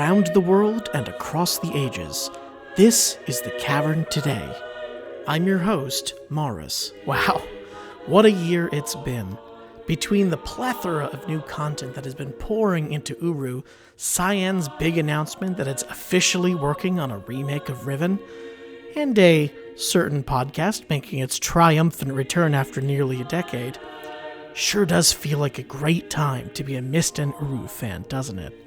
around the world and across the ages. This is the Cavern Today. I'm your host, Maurus. Wow, what a year it's been. Between the plethora of new content that has been pouring into Uru, Cyan's big announcement that it's officially working on a remake of Riven, and a certain podcast making its triumphant return after nearly a decade, sure does feel like a great time to be a Myst Uru fan, doesn't it?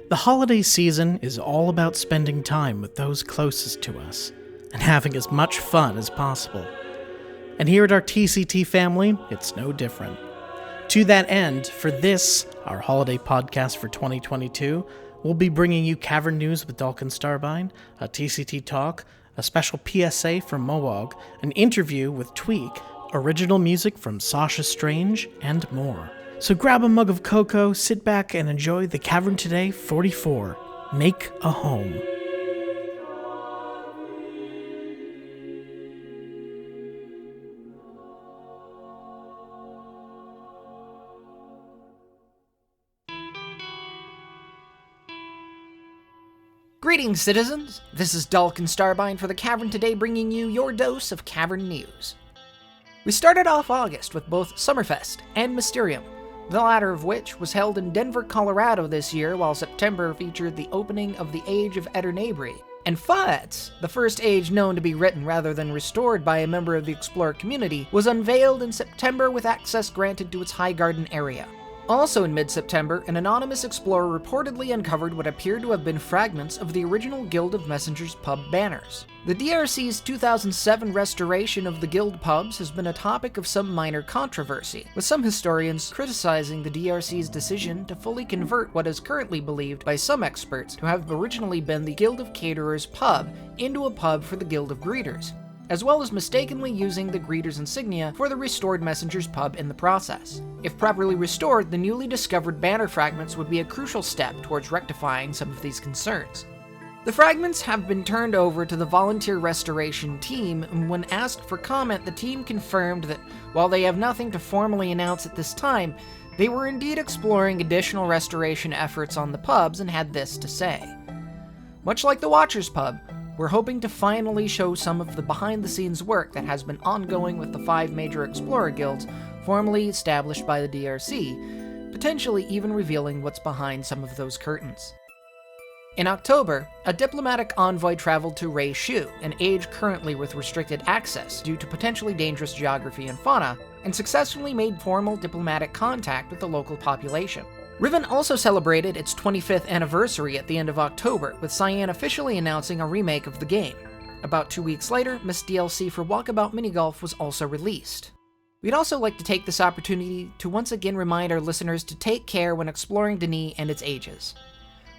The holiday season is all about spending time with those closest to us, and having as much fun as possible. And here at our TCT family, it's no different. To that end, for this, our holiday podcast for 2022, we'll be bringing you Cavern news with Dalken Starbyne, a TCT talk, a special PSA from Mowog, an interview with Tweek, original music from Sasha Strange, and more. So grab a mug of cocoa, sit back, and enjoy the Cavern Today 44, Make a Home. Greetings, citizens! This is Dalken Starbyne for the Cavern Today, bringing you your dose of Cavern news. We started off August with both Summerfest and Myst Uru, the latter of which was held in Denver, Colorado this year, while September featured the opening of the Age of Eternabri. And Faetz, the first age known to be written rather than restored by a member of the Explorer community, was unveiled in September with access granted to its Highgarden area. Also in mid-September, an anonymous explorer reportedly uncovered what appeared to have been fragments of the original Guild of Messengers pub banners. The DRC's 2007 restoration of the Guild pubs has been a topic of some minor controversy, with some historians criticizing the DRC's decision to fully convert what is currently believed by some experts to have originally been the Guild of Caterers pub into a pub for the Guild of Greeters, as well as mistakenly using the Greeters insignia for the restored Messengers pub in the process. If properly restored, the newly discovered banner fragments would be a crucial step towards rectifying some of these concerns. The fragments have been turned over to the volunteer restoration team, and when asked for comment, the team confirmed that while they have nothing to formally announce at this time, they were indeed exploring additional restoration efforts on the pubs and had this to say. Much like the Watchers pub, we're hoping to finally show some of the behind-the-scenes work that has been ongoing with the 5 major Explorer guilds formally established by the DRC, potentially even revealing what's behind some of those curtains. In October, a diplomatic envoy traveled to Ray Shu, an age currently with restricted access due to potentially dangerous geography and fauna, and successfully made formal diplomatic contact with the local population. Riven also celebrated its 25th anniversary at the end of October, with Cyan officially announcing a remake of the game. About 2 weeks later, Myst DLC for Walkabout Minigolf was also released. We'd also like to take this opportunity to once again remind our listeners to take care when exploring Denis and its ages.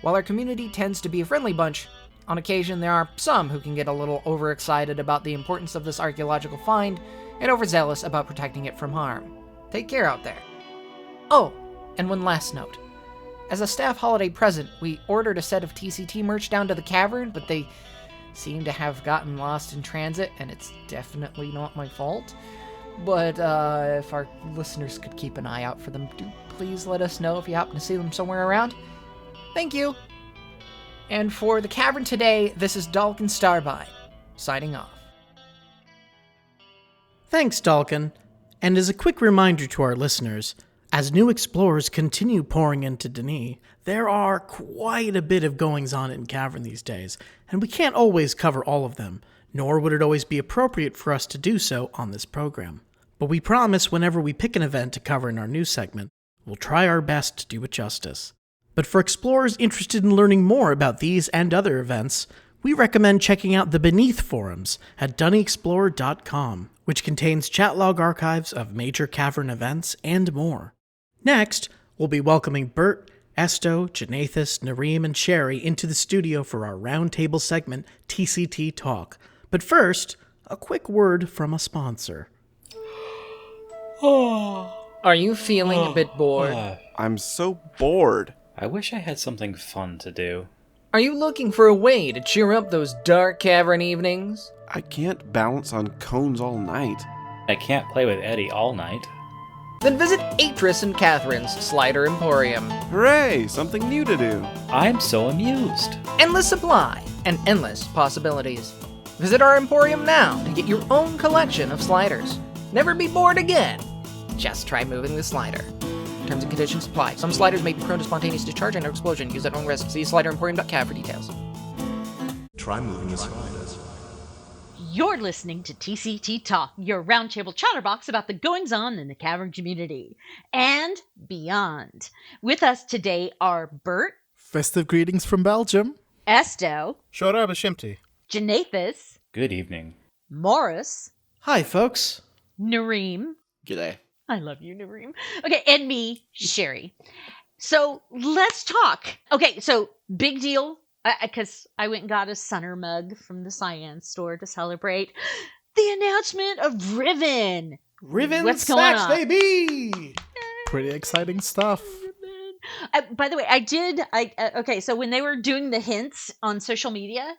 While our community tends to be a friendly bunch, on occasion there are some who can get a little overexcited about the importance of this archaeological find and overzealous about protecting it from harm. Take care out there. Oh, and one last note. As a staff holiday present, we ordered a set of TCT merch down to the Cavern, but they seem to have gotten lost in transit, and it's definitely not my fault. But if our listeners could keep an eye out for them, do please let us know if you happen to see them somewhere around. Thank you! And for the Cavern Today, this is Dalken Starbyne, signing off. Thanks, Dalken. And as a quick reminder to our listeners, as new explorers continue pouring into Denis, there are quite a bit of goings-on in Cavern these days, and we can't always cover all of them, nor would it always be appropriate for us to do so on this program. But we promise whenever we pick an event to cover in our news segment, we'll try our best to do it justice. But for explorers interested in learning more about these and other events, we recommend checking out the Beneath forums at dunnyexplorer.com, which contains chat log archives of major Cavern events and more. Next, we'll be welcoming Bert, Esto, Janathus, Narym, and Sherry into the studio for our roundtable segment, TCT Talk. But first, a quick word from a sponsor. Are you feeling a bit bored? I'm so bored. I wish I had something fun to do. Are you looking for a way to cheer up those dark cavern evenings? I can't balance on cones all night. I can't play with Eddie all night. then visit Atris and Catherine's Slider Emporium. Hooray! Something new to do. I'm so amused. Endless supply and endless possibilities. Visit our Emporium now to get your own collection of sliders. Never be bored again. Just try moving the slider. Terms and conditions apply. Some sliders may be prone to spontaneous discharge and explosion. Use at own risk. See slideremporium.cav for details. Try moving the sliders. You're listening to TCT Talk, your roundtable chatterbox about the goings-on in the Cavern community and beyond. With us today are Bert, Festive greetings from Belgium. Esto, Shora Bashimti. Janathus, Good evening. Maurus, Hi, folks. Narym. G'day. I love you, Narym. Okay, and me, Sherry. So let's talk. Okay, so big deal, because I went and got a Sunner mug from the Science store to celebrate the announcement of Riven. Riven What's going Snacks, on? baby! Pretty exciting stuff. By the way, okay, so when they were doing the hints on social media,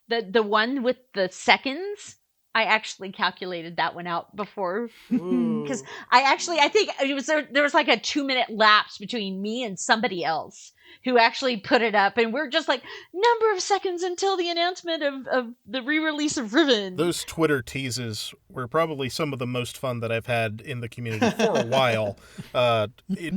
the one with the seconds, I actually calculated that one out before, because I think it was there was like a 2-minute lapse between me and somebody else who actually put it up, and we're just like, number of seconds until the announcement of the re-release of Riven. Those Twitter teases were probably some of the most fun that I've had in the community for a while.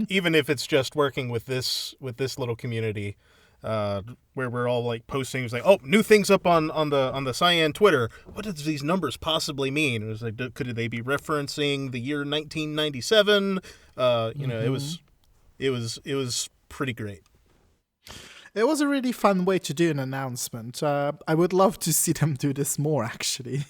Even if it's just working with this little community, where we're all like posting, it's like, oh, new things up on the Cyan Twitter. What does these numbers possibly mean? It was like, could they be referencing the year 1997? It was pretty great. It was a really fun way to do an announcement. I would love to see them do this more, actually.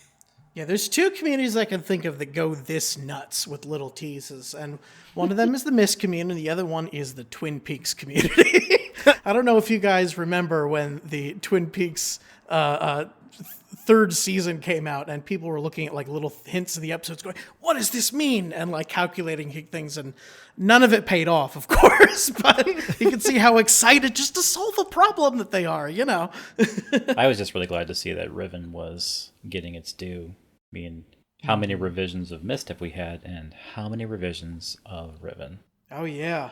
Yeah, there's 2 communities I can think of that go this nuts with little teases, and one of them is the Myst community, the other one is the Twin Peaks community. I don't know if you guys remember when the Twin Peaks 3rd season came out, and people were looking at like little hints of the episodes going, what does this mean? And like calculating things, and none of it paid off, of course, but you can see how excited just to solve a problem that they are, you know. I was just really glad to see that Riven was getting its due. I mean, how many revisions of Myst have we had, and how many revisions of Riven? Oh, yeah.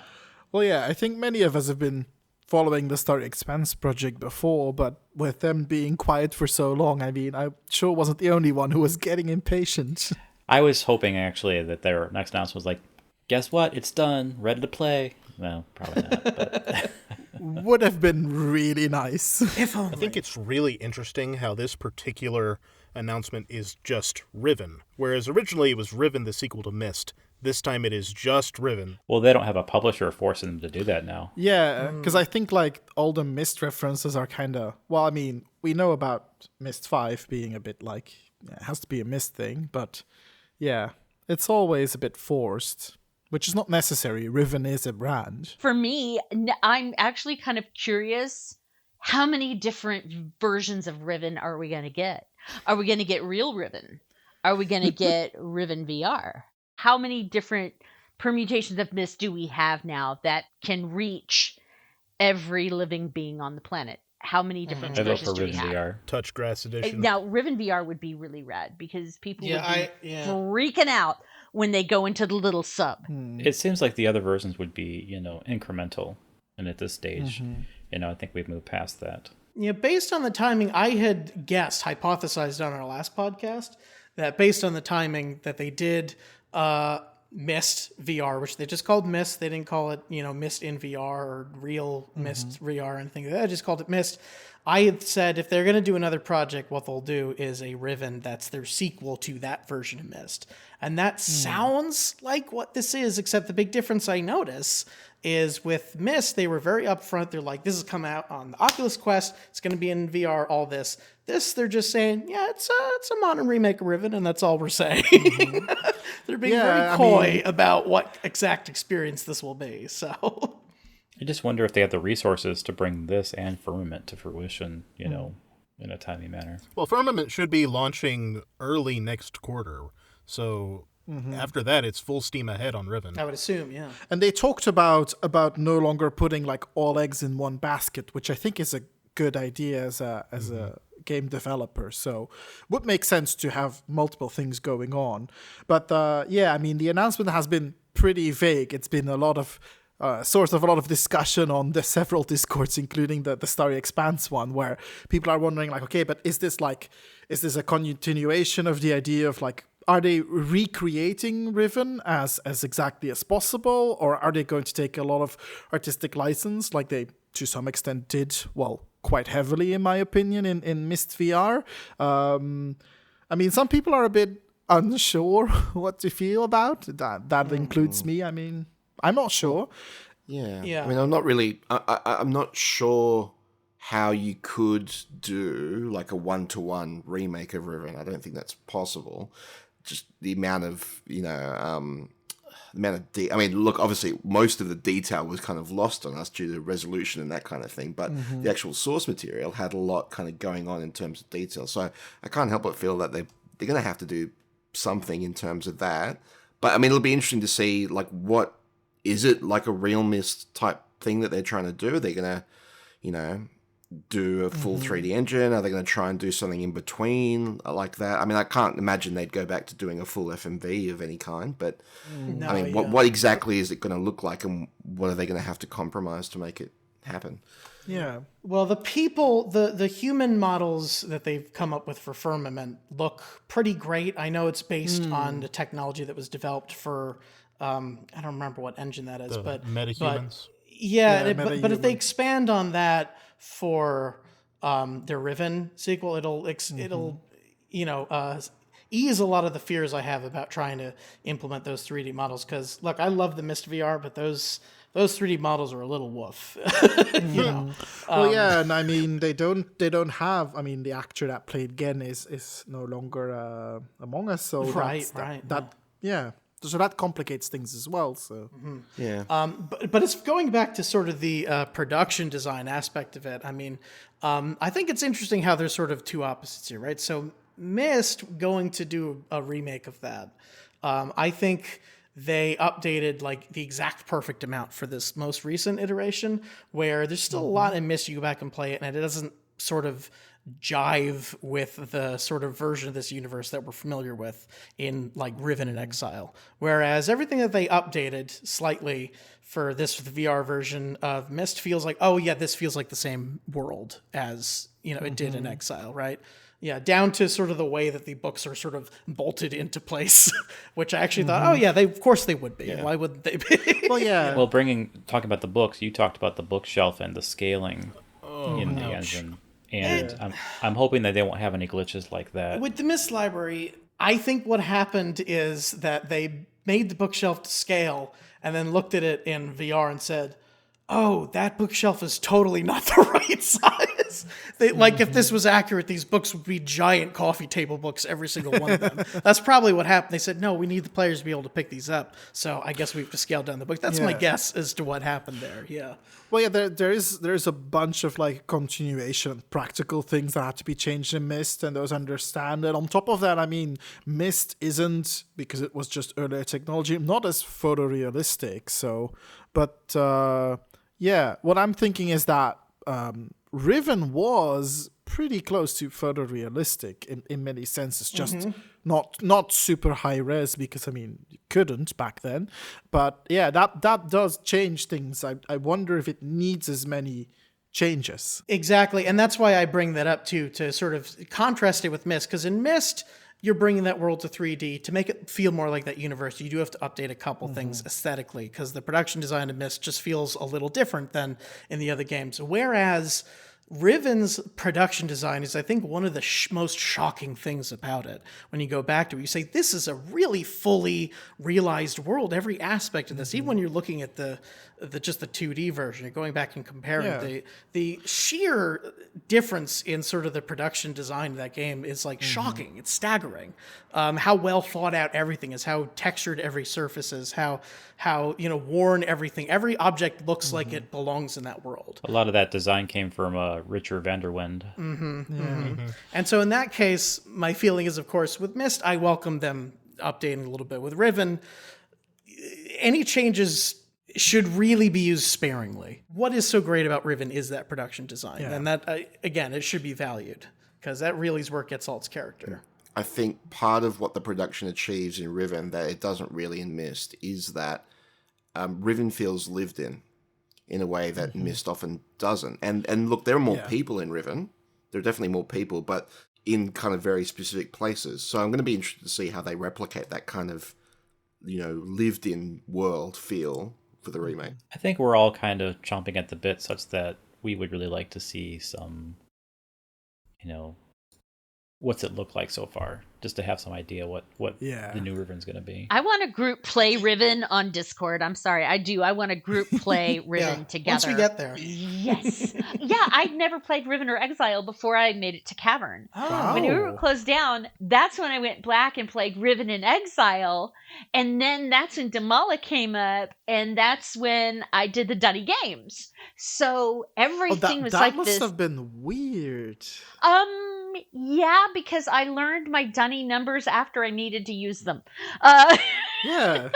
Well, yeah, I think many of us have been following the Star Expanse project before, but with them being quiet for so long, I mean, I sure wasn't the only one who was getting impatient. I was hoping, actually, that their next announcement was like, guess what? It's done. Ready to play. Well, probably not, but... Would have been really nice. If only. I think it's really interesting how this particular announcement is just Riven, whereas originally it was Riven, the sequel to Myst. This time it is just Riven. Well, they don't have a publisher forcing them to do that now. Yeah, because I think like all the Myst references are kind of, well, I mean, we know about Myst 5 being a bit like, it has to be a Myst thing, but yeah, it's always a bit forced, which is not necessary. Riven is a brand. For me, I'm actually kind of curious, how many different versions of Riven are we going to get? Are we going to get real Riven? Are we going to get Riven VR? How many different permutations of Myst do we have now that can reach every living being on the planet? How many different versions do we have? VR. Touch Grass Edition. Now, Riven VR would be really rad because people would be Yeah. freaking out when they go into the little sub. It seems like the other versions would be, incremental. And at this stage, I think we've moved past that. Yeah, based on the timing, I had hypothesized on our last podcast, that based on the timing that they did Myst VR, which they just called Myst. They didn't call it, Myst in VR or real Myst VR or anything. They just called it Myst. I had said if they're going to do another project, what they'll do is a Riven that's their sequel to that version of Myst. And that sounds like what this is, except the big difference I notice is with Myst, they were very upfront. They're like, this is coming out on the Oculus Quest. It's going to be in VR, all this. This, they're just saying, yeah, it's a modern remake of Riven, and that's all we're saying. They're being very coy about what exact experience this will be. So I just wonder if they have the resources to bring this and Firmament to fruition, in a timely manner. Well, Firmament should be launching early next quarter. So after that, it's full steam ahead on Riven. I would assume, yeah. And they talked about no longer putting like all eggs in one basket, which I think is a good idea as a game developer. So would make sense to have multiple things going on. But the announcement has been pretty vague. It's been a lot of source of a lot of discussion on the several Discords, including the Starry Expanse one, where people are wondering like, okay, but is this a continuation of the idea of like, are they recreating Riven as exactly as possible, or are they going to take a lot of artistic license like they to some extent did, well, quite heavily in my opinion in Myst VR? I mean, some people are a bit unsure what to feel about that. That includes me. I mean, I'm not sure. Yeah. I mean, I'm not really. I'm not sure how you could do like a 1-to-1 remake of Riven. I don't think that's possible. Just the amount of I mean, look, obviously most of the detail was kind of lost on us due to resolution and that kind of thing, but the actual source material had a lot kind of going on in terms of detail. So I can't help but feel that they're going to have to do something in terms of that. But I mean, it'll be interesting to see like what is it like a real Myst type thing that they're trying to do? Are they going to, do a full 3D engine? Are they going to try and do something in between like that? I mean, I can't imagine they'd go back to doing a full FMV of any kind, but I mean, what exactly is it going to look like, and what are they going to have to compromise to make it happen? Yeah. Well, the people, the human models that they've come up with for Firmament look pretty great. I know it's based on the technology that was developed for, I don't remember what engine that is, but metahumans. But if they expand on that for their Riven sequel, it'll ease a lot of the fears I have about trying to implement those 3D models. Because look, I love the Myst VR, but those 3D models are a little woof. Well, yeah, and I mean they don't have. I mean, the actor that played Gen is no longer among us, so so that complicates things as well. So but it's going back to sort of the production design aspect of it. I mean, I think it's interesting how there's sort of two opposites here, right? So Myst going to do a remake of that. I think they updated like the exact perfect amount for this most recent iteration, where there's still a lot in Myst. You go back and play it, and it doesn't sort of jive with the sort of version of this universe that we're familiar with in like Riven and Exile. Whereas everything that they updated slightly for this VR version of Myst feels like, oh yeah, this feels like the same world as, it did in Exile, right? Yeah, down to sort of the way that the books are sort of bolted into place, which I actually thought, oh yeah, of course they would be. Yeah. Why wouldn't they be? Well, yeah. Well, talking about the books, you talked about the bookshelf and the scaling in the engine. And I'm hoping that they won't have any glitches like that. With the Myst library, I think what happened is that they made the bookshelf to scale and then looked at it in VR and said, oh, that bookshelf is totally not the right size. Like, if this was accurate, these books would be giant coffee table books, every single one of them. That's probably what happened. They said, no, we need the players to be able to pick these up. So I guess we have to scale down the book. That's my guess as to what happened there. Yeah. Well, yeah, there's a bunch of like continuation practical things that had to be changed in Myst, and those understand. And on top of that, I mean, Myst isn't, because it was just earlier technology, not as photorealistic. So, but what I'm thinking is that Riven was pretty close to photorealistic in many senses, just not super high res, because I mean you couldn't back then. But yeah, that does change things. I wonder if it needs as many changes. Exactly, and that's why I bring that up too, to sort of contrast it with Myst, because in Myst, you're bringing that world to 3D. To make it feel more like that universe, you do have to update a couple things aesthetically, because the production design of Myst just feels a little different than in the other games. Whereas Riven's production design is, I think, one of the most shocking things about it. When you go back to it, you say, this is a really fully realized world. Every aspect of this, even when you're looking at the 2D version, you're going back and comparing the sheer difference in sort of the production design of that game is like shocking. It's staggering. How well thought out everything is, how textured every surface is, how worn everything. Every object looks like it belongs in that world. A lot of that design came from Richard Vanderwind. And so in that case, my feeling is, of course, with Myst, I welcome them updating a little bit. With Riven, any changes should really be used sparingly. What is so great about Riven is that production design. And that, again, it should be valued, because that really is where it gets all its character. I think part of what the production achieves in Riven that it doesn't really in Myst is that Riven feels lived in a way that Myst often doesn't. And look, there are more people in Riven. There are definitely more people, but in kind of very specific places. So I'm going to be interested to see how they replicate that kind of, lived-in world feel for the remake. I think we're all kind of chomping at the bit such that we would really like to see some, what's it look like so far, just to have some idea what the new Riven's going to be. I want to group play Riven on Discord. I'm sorry, I do. I want to group play Riven together. Once we get there. Yes. Yeah, I'd never played Riven or Exile before I made it to Cavern. Oh. When Uru closed down, that's when I went black and played Riven and Exile. And then that's when Damala came up, and that's when I did the Duddy games. So everything was like this. That must have been weird. Yeah, because I learned my dunny numbers after I needed to use them. Yeah,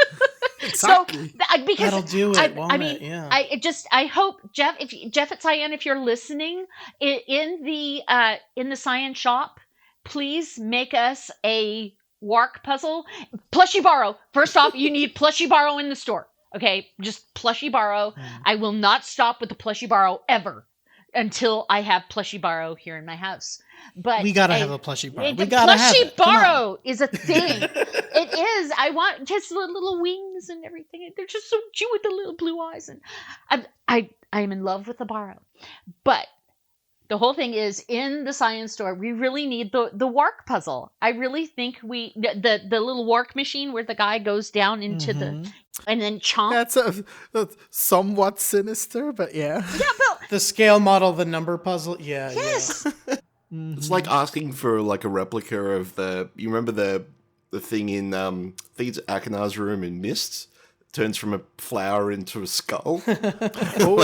exactly. So, because that'll do it, won't I mean, it? Yeah. I hope Jeff at Cyan, if you're listening, in the Cyan shop, please make us a Wark puzzle. Plushie borrow. First off, you need plushie borrow in the store. Okay, just plushie borrow. I will not stop with the plushie borrow ever until I have plushie borrow here in my house. But we gotta have a plushie borrow. The We gotta have plushie it. Come on. borrow is a thing. It is. I want just the little wings and everything. They're just so cute with the little blue eyes, and I am in love with the borrow. But the whole thing is, in the Science store, we really need the Wark puzzle. I really think the little Wark machine where the guy goes down into the and then chomp. That's somewhat sinister, but yeah. Yeah, but The scale model, the number puzzle. Yeah. yes. Yeah. It's like asking for like a replica of you remember the thing in I think it's Akinar's room in Myst, turns from a flower into a skull. All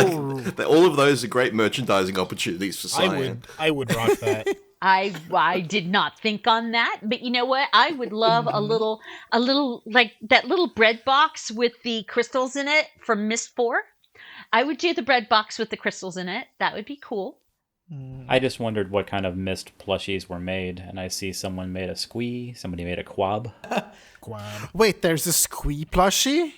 of those are great merchandising opportunities for Cyan. I would rock that. I did not think on that, but you know what? I would love a little like that little bread box with the crystals in it from Myst 4. I would do the bread box with the crystals in it. That would be cool. I just wondered what kind of Myst plushies were made, and I see someone made a squee, somebody made a quab. Quad. Wait, there's a squee plushie?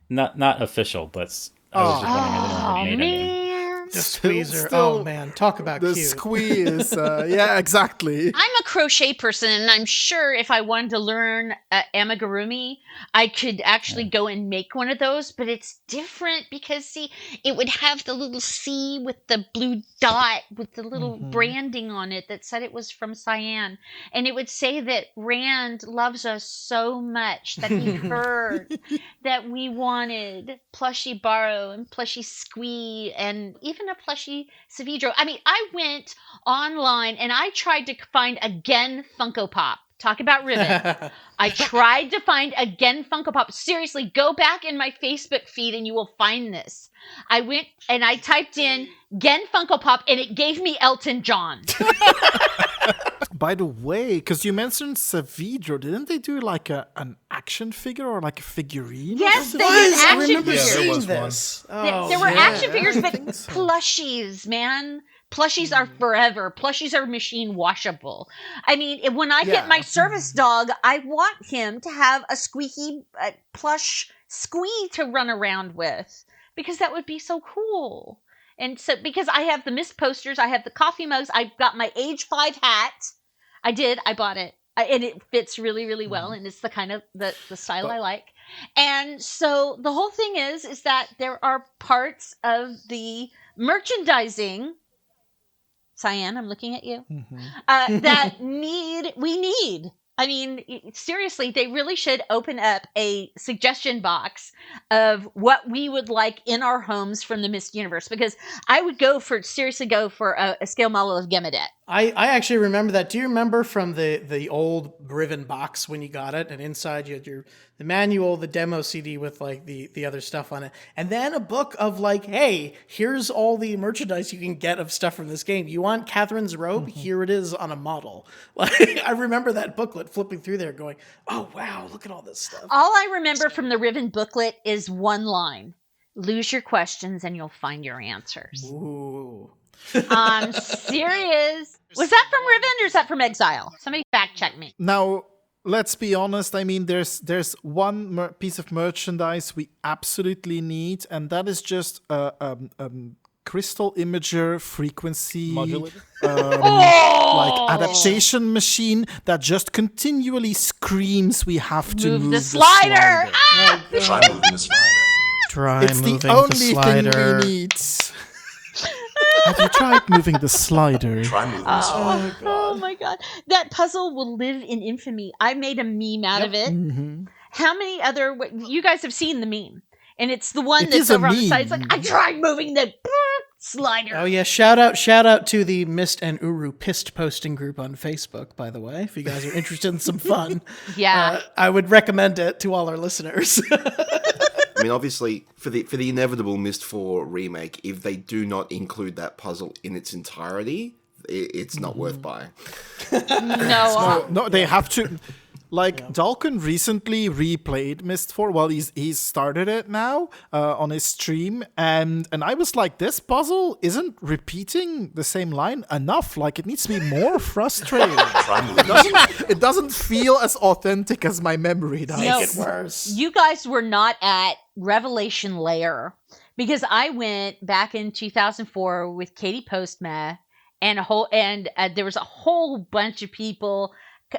Not official, but I was just wondering if anyone had made any. The squeezer. Still- Oh man, talk about The cute. squee is, yeah, exactly. I'm a crochet person, and I'm sure if I wanted to learn amigurumi, I could actually go and make one of those, but it's different because, see, it would have the little C with the blue dot with the little branding on it that said it was from Cyan, and it would say that Rand loves us so much that he heard that we wanted plushie borrow and plushie squee and even a plushie Savidro. I mean, I went online and I tried to find a Gen Funko Pop. Talk about Riven. I tried to find a Gen Funko Pop. Seriously, go back in my Facebook feed and you will find this. I went and I typed in Gen Funko Pop and it gave me Elton John. By the way, because you mentioned Savidro, didn't they do like an action figure or like a figurine? Yes, they did I action remember figures. there seeing was one. this. There Oh, were yeah. action figures, I but think so. plushies, man. Plushies are forever. Plushies are machine washable. I mean, when I get my service dog, I want him to have a squeaky plush squee to run around with because that would be so cool. And so, because I have the Myst posters, I have the coffee mugs, I've got my age 5 hat. I bought it. And it fits really, really well. And it's the kind of the style I like. And so the whole thing is that there are parts of the merchandising, Cyan, I'm looking at you, that we need. I mean, seriously, they really should open up a suggestion box of what we would like in our homes from the Myst universe, because I would seriously go for a scale model of Gemedet. I actually remember that. Do you remember from the old Riven box when you got it, and inside you had the manual, the demo CD with like the other stuff on it, and then a book of like, hey, here's all the merchandise you can get of stuff from this game. You want Catherine's robe? Here it is on a model. Like, I remember that booklet flipping through there, going, oh wow, look at all this stuff. All I remember from the Riven booklet is one line: "Lose your questions and you'll find your answers." Ooh. I'm serious. Was that from Riven or is that from Exile? Somebody fact check me. Now, let's be honest. I mean, there's one piece of merchandise we absolutely need, and that is just crystal imager frequency Modulator? like adaptation machine that just continually screams we have to move the slider. Try moving the slider. Try It's moving the only slider. thing we need. Have you tried moving the slider? Try moving the slider. Oh my god. That puzzle will live in infamy. I made a meme out of it. Mm-hmm. How many other... You guys have seen the meme. And it's the one It that's is a over on the side. It's meme. like, I tried moving the slider. Oh yeah, shout out to the Myst and Uru pissed posting group on Facebook, by the way. If you guys are interested in some fun. Yeah. I would recommend it to all our listeners. I mean, obviously, for the inevitable Myst 4 remake, if they do not include that puzzle in its entirety, it's not worth buying. No, they have to. Like, Dalken recently replayed Myst 4. Well, he's started it now on his stream, and I was like, this puzzle isn't repeating the same line enough. Like, it needs to be more frustrating. It doesn't feel as authentic as my memory does. No, it worse. You guys were not at Revelation Layer because I went back in 2004 with Katie Postma and there was a whole bunch of people.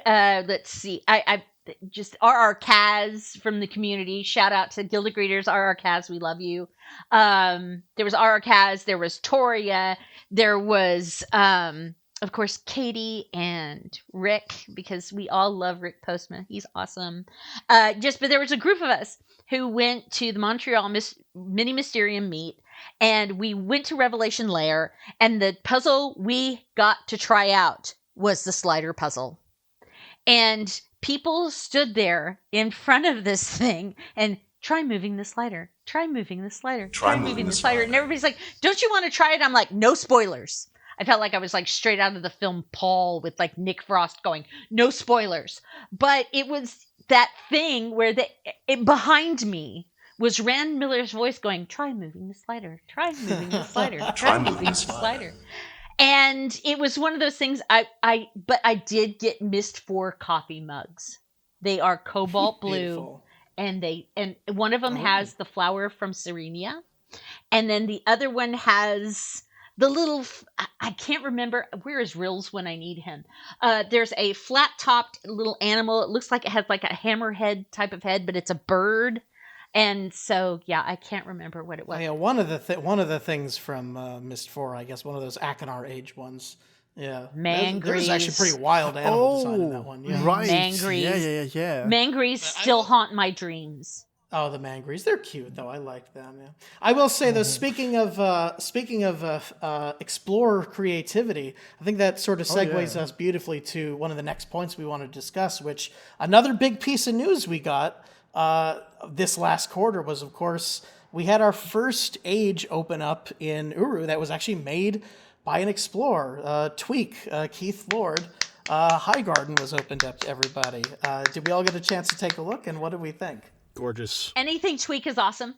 Let's see. I just RR Kaz from the community. Shout out to Guild of Greeters, RR Kaz, we love you. There was RR Kaz, there was Toria, there was of course Katie and Rick, because we all love Rick Postma. He's awesome. But there was a group of us who went to the Montreal Mini Mysterium meet, and we went to Revelation Lair, and the puzzle we got to try out was the slider puzzle. And people stood there in front of this thing and try moving the slider. Try moving the slider. Try moving the slider. And everybody's like, don't you want to try it? I'm like, no spoilers. I felt like I was like straight out of the film Paul with like Nick Frost going, no spoilers. But it was that thing where behind me was Rand Miller's voice going, try moving the slider. Try moving the slider. Try moving the slider. And it was one of those things. But I did get Myst 4 coffee mugs. They are cobalt blue, and one of them has the flower from Serenia, and then the other one has the little. I can't remember where is Rills when I need him. There's a flat topped little animal. It looks like it has like a hammerhead type of head, but it's a bird. And so, yeah, I can't remember what it was. Yeah, one of the things from Myst 4, I guess, one of those Akinar age ones. Yeah, Mangrees. There was actually pretty wild animal design in that one. Yeah. Right. Mangrees. Yeah. Mangrees still haunt my dreams. Oh, the Mangrees. They're cute, though. I like them, yeah. I will say, though, speaking of explorer creativity, I think that sort of segues us beautifully to one of the next points we want to discuss, which another big piece of news we got this last quarter was, of course, we had our first age open up in Uru that was actually made by an explorer, Tweek, Keith Lord. Highgarden was opened up to everybody. Did we all get a chance to take a look, and what did we think? Gorgeous. Anything Tweek is awesome.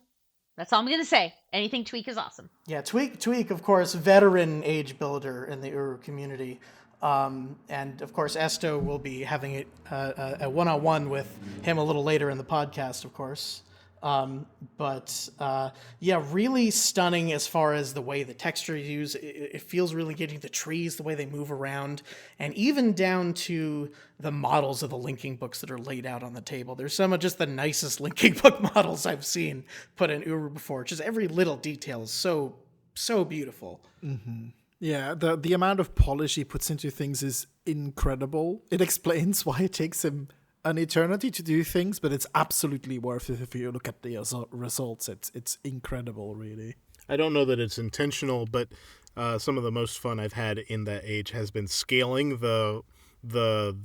That's all I'm going to say. Anything Tweek is awesome. Yeah, Tweek, of course, veteran age builder in the Uru community. And, of course, Esto will be having a one-on-one with him a little later in the podcast, of course. Really stunning as far as the way the texture is used. It feels really good. The trees, the way they move around, and even down to the models of the linking books that are laid out on the table. There's some of just the nicest linking book models I've seen put in Uru before. Just every little detail is so beautiful. Mm-hmm. Yeah, the amount of polish he puts into things is incredible. It explains why it takes him an eternity to do things, but it's absolutely worth it if you look at the results. It's incredible, really. I don't know that it's intentional, but some of the most fun I've had in that age has been scaling the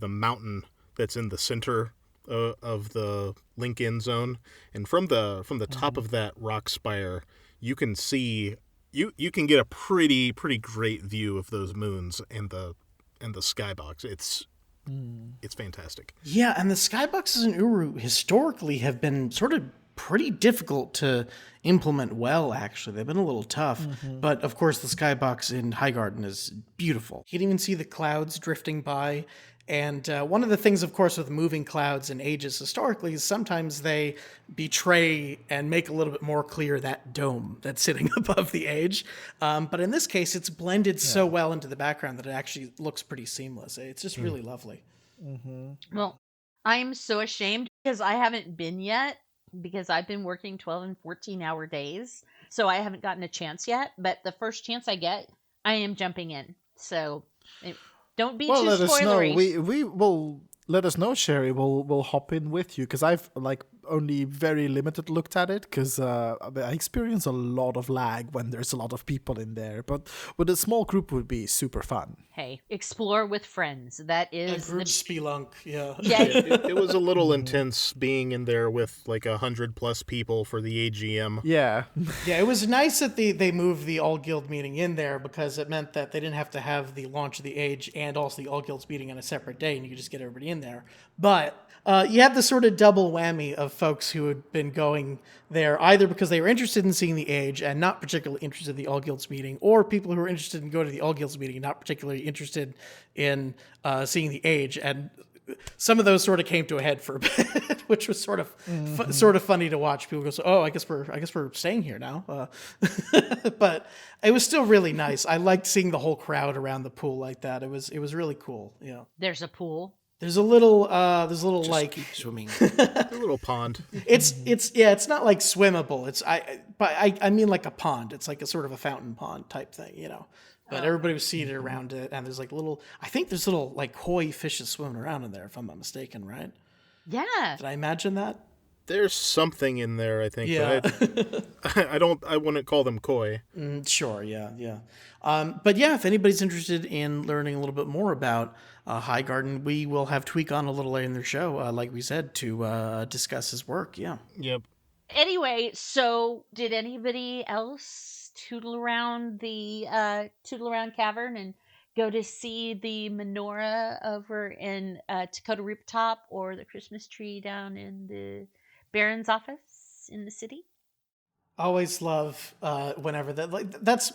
mountain that's in the center of the link-in zone, and from the top of that rock spire, you can see. You can get a pretty great view of those moons and the skybox. It's fantastic. Yeah, and the skyboxes in Uru historically have been sort of pretty difficult to implement well, actually. They've been a little tough. But, of course, the skybox in Highgarden is beautiful. You can even see the clouds drifting by. And one of the things, of course, with moving clouds in Ages historically is sometimes they betray and make a little bit more clear that dome that's sitting above the Age. But in this case, it's blended so well into the background that it actually looks pretty seamless. It's just really lovely. Well, I'm so ashamed because I haven't been yet because I've been working 12 and 14-hour days. So I haven't gotten a chance yet. But the first chance I get, I am jumping in. So don't be too let us know. spoilery. We will let us know, Sherry. We'll hop in with you because I've only very limited looked at it because I experience a lot of lag when there's a lot of people in there. But with a small group would be super fun. Hey, explore with friends. That is A group spelunk, yeah. Yeah. It was a little intense being in there with 100+ people for the AGM. Yeah. Yeah, it was nice that they moved the All Guild meeting in there because it meant that they didn't have to have the launch of the Age and also the All Guilds meeting on a separate day, and you could just get everybody in there. But you have the sort of double whammy of folks who had been going there either because they were interested in seeing the Age and not particularly interested in the All Guilds meeting, or people who were interested in going to the All Guilds meeting and not particularly interested in seeing the Age. And some of those sort of came to a head for a bit, which was sort of funny to watch. People go, "Oh, I guess we're staying here now." But it was still really nice. I liked seeing the whole crowd around the pool like that. It was really cool. Yeah. There's a pool. There's a little Just like keep swimming. A little pond. it's not like swimmable. I mean like a pond. It's like a sort of a fountain pond type thing, you know. But everybody was seated around it, and there's there's little like koi fishes swimming around in there, if I'm not mistaken, right? Yeah. Did I imagine that? There's something in there, I think. Yeah. But I wouldn't call them koi. Sure, yeah. But yeah, if anybody's interested in learning a little bit more about Highgarden, we will have Tweek on a little later in the show, like we said, to discuss his work. Yeah. Yep. Anyway, so did anybody else tootle around Cavern and go to see the menorah over in Dakota Rooftop or the Christmas tree down in the Baron's office in the city? Always love whenever that's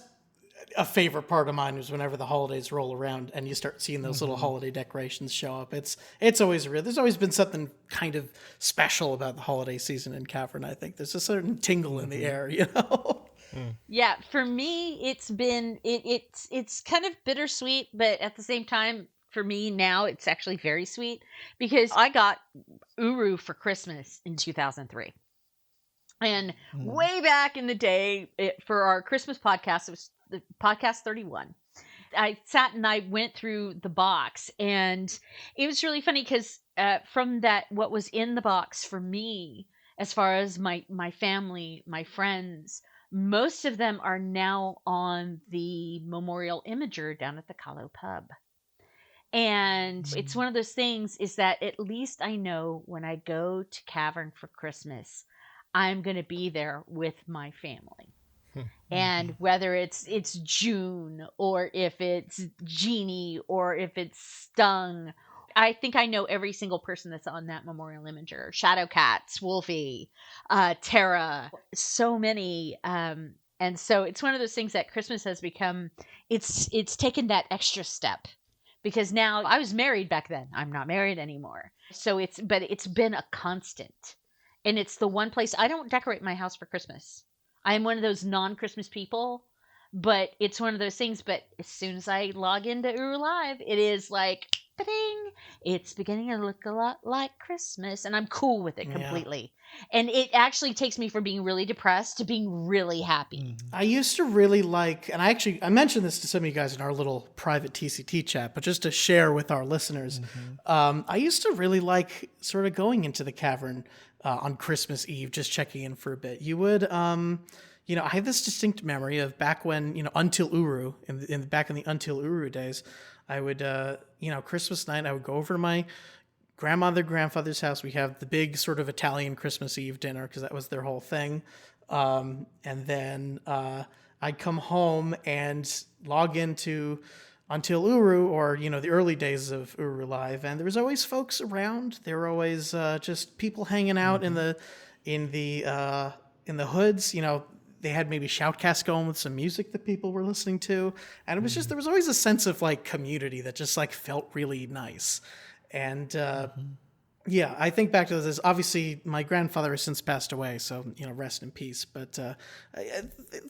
a favorite part of mine, is whenever the holidays roll around and you start seeing those little holiday decorations show up. It's always real. There's always been something kind of special about the holiday season in Cavern. I think there's a certain tingle in the air, you know. Yeah, for me, it's been it's kind of bittersweet, but at the same time, for me now, it's actually very sweet because I got Uru for Christmas in 2003. And way back in the day, for our Christmas podcast, it was the podcast 31. I sat and I went through the box, and it was really funny because from that, what was in the box for me, as far as my family, my friends, most of them are now on the memorial imager down at the Kahlo pub. And it's one of those things is that at least I know when I go to Cavern for Christmas, I'm going to be there with my family. And whether it's June or if it's Jeannie or if it's Stung, I think I know every single person that's on that memorial imager. Shadowcats, Wolfie, Tara, so many. And so it's one of those things that Christmas has become, it's taken that extra step. Because now I was married back then. I'm not married anymore. So it's been a constant. And it's the one place I don't decorate my house for Christmas. I'm one of those non-Christmas people, but it's one of those things. But as soon as I log into Uru Live, it is like, ba-ding, it's beginning to look a lot like Christmas. And I'm cool with it completely. Yeah. And it actually takes me from being really depressed to being really happy. I used to really like, and I mentioned this to some of you guys in our little private TCT chat, but just to share with our listeners, I used to really like sort of going into the Cavern on Christmas Eve, just checking in for a bit. You would, I have this distinct memory of back when, Until Uru, back in the Until Uru days, I would, Christmas night, I would go over to my grandfather's house. We have the big sort of Italian Christmas Eve dinner because that was their whole thing. And then I'd come home and log into Until Uru, or, the early days of Uru Live. And there was always folks around. There were always just people hanging out in in the hoods, they had maybe shoutcasts going with some music that people were listening to, and it was just there was always a sense of like community that just like felt really nice. And yeah, I think back to this. Obviously, my grandfather has since passed away, so rest in peace. But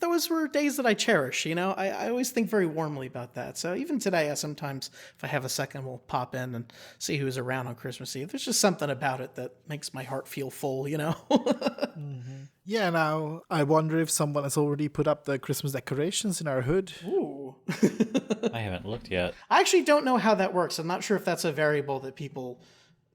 those were days that I cherish. I always think very warmly about that. So even today, sometimes if I have a second, we'll pop in and see who's around on Christmas Eve. There's just something about it that makes my heart feel full. Yeah, now I wonder if someone has already put up the Christmas decorations in our hood. Ooh. I haven't looked yet. I actually don't know how that works. I'm not sure if that's a variable that people,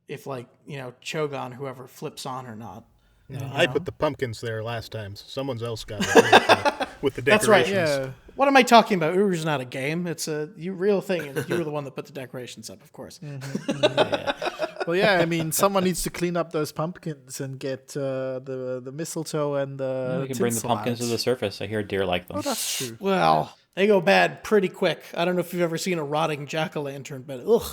if Chogon, whoever flips on or not. No, I put the pumpkins there last time, so someone else got it with the decorations. That's right, yeah. What am I talking about? Uru's not a game. It's a real thing, and you were the one that put the decorations up, of course. Yeah. Well, yeah, I mean, someone needs to clean up those pumpkins and get the mistletoe and the We can bring the pumpkins to the surface. I hear deer like them. Oh, that's true. Well, they go bad pretty quick. I don't know if you've ever seen a rotting jack-o'-lantern, but ugh.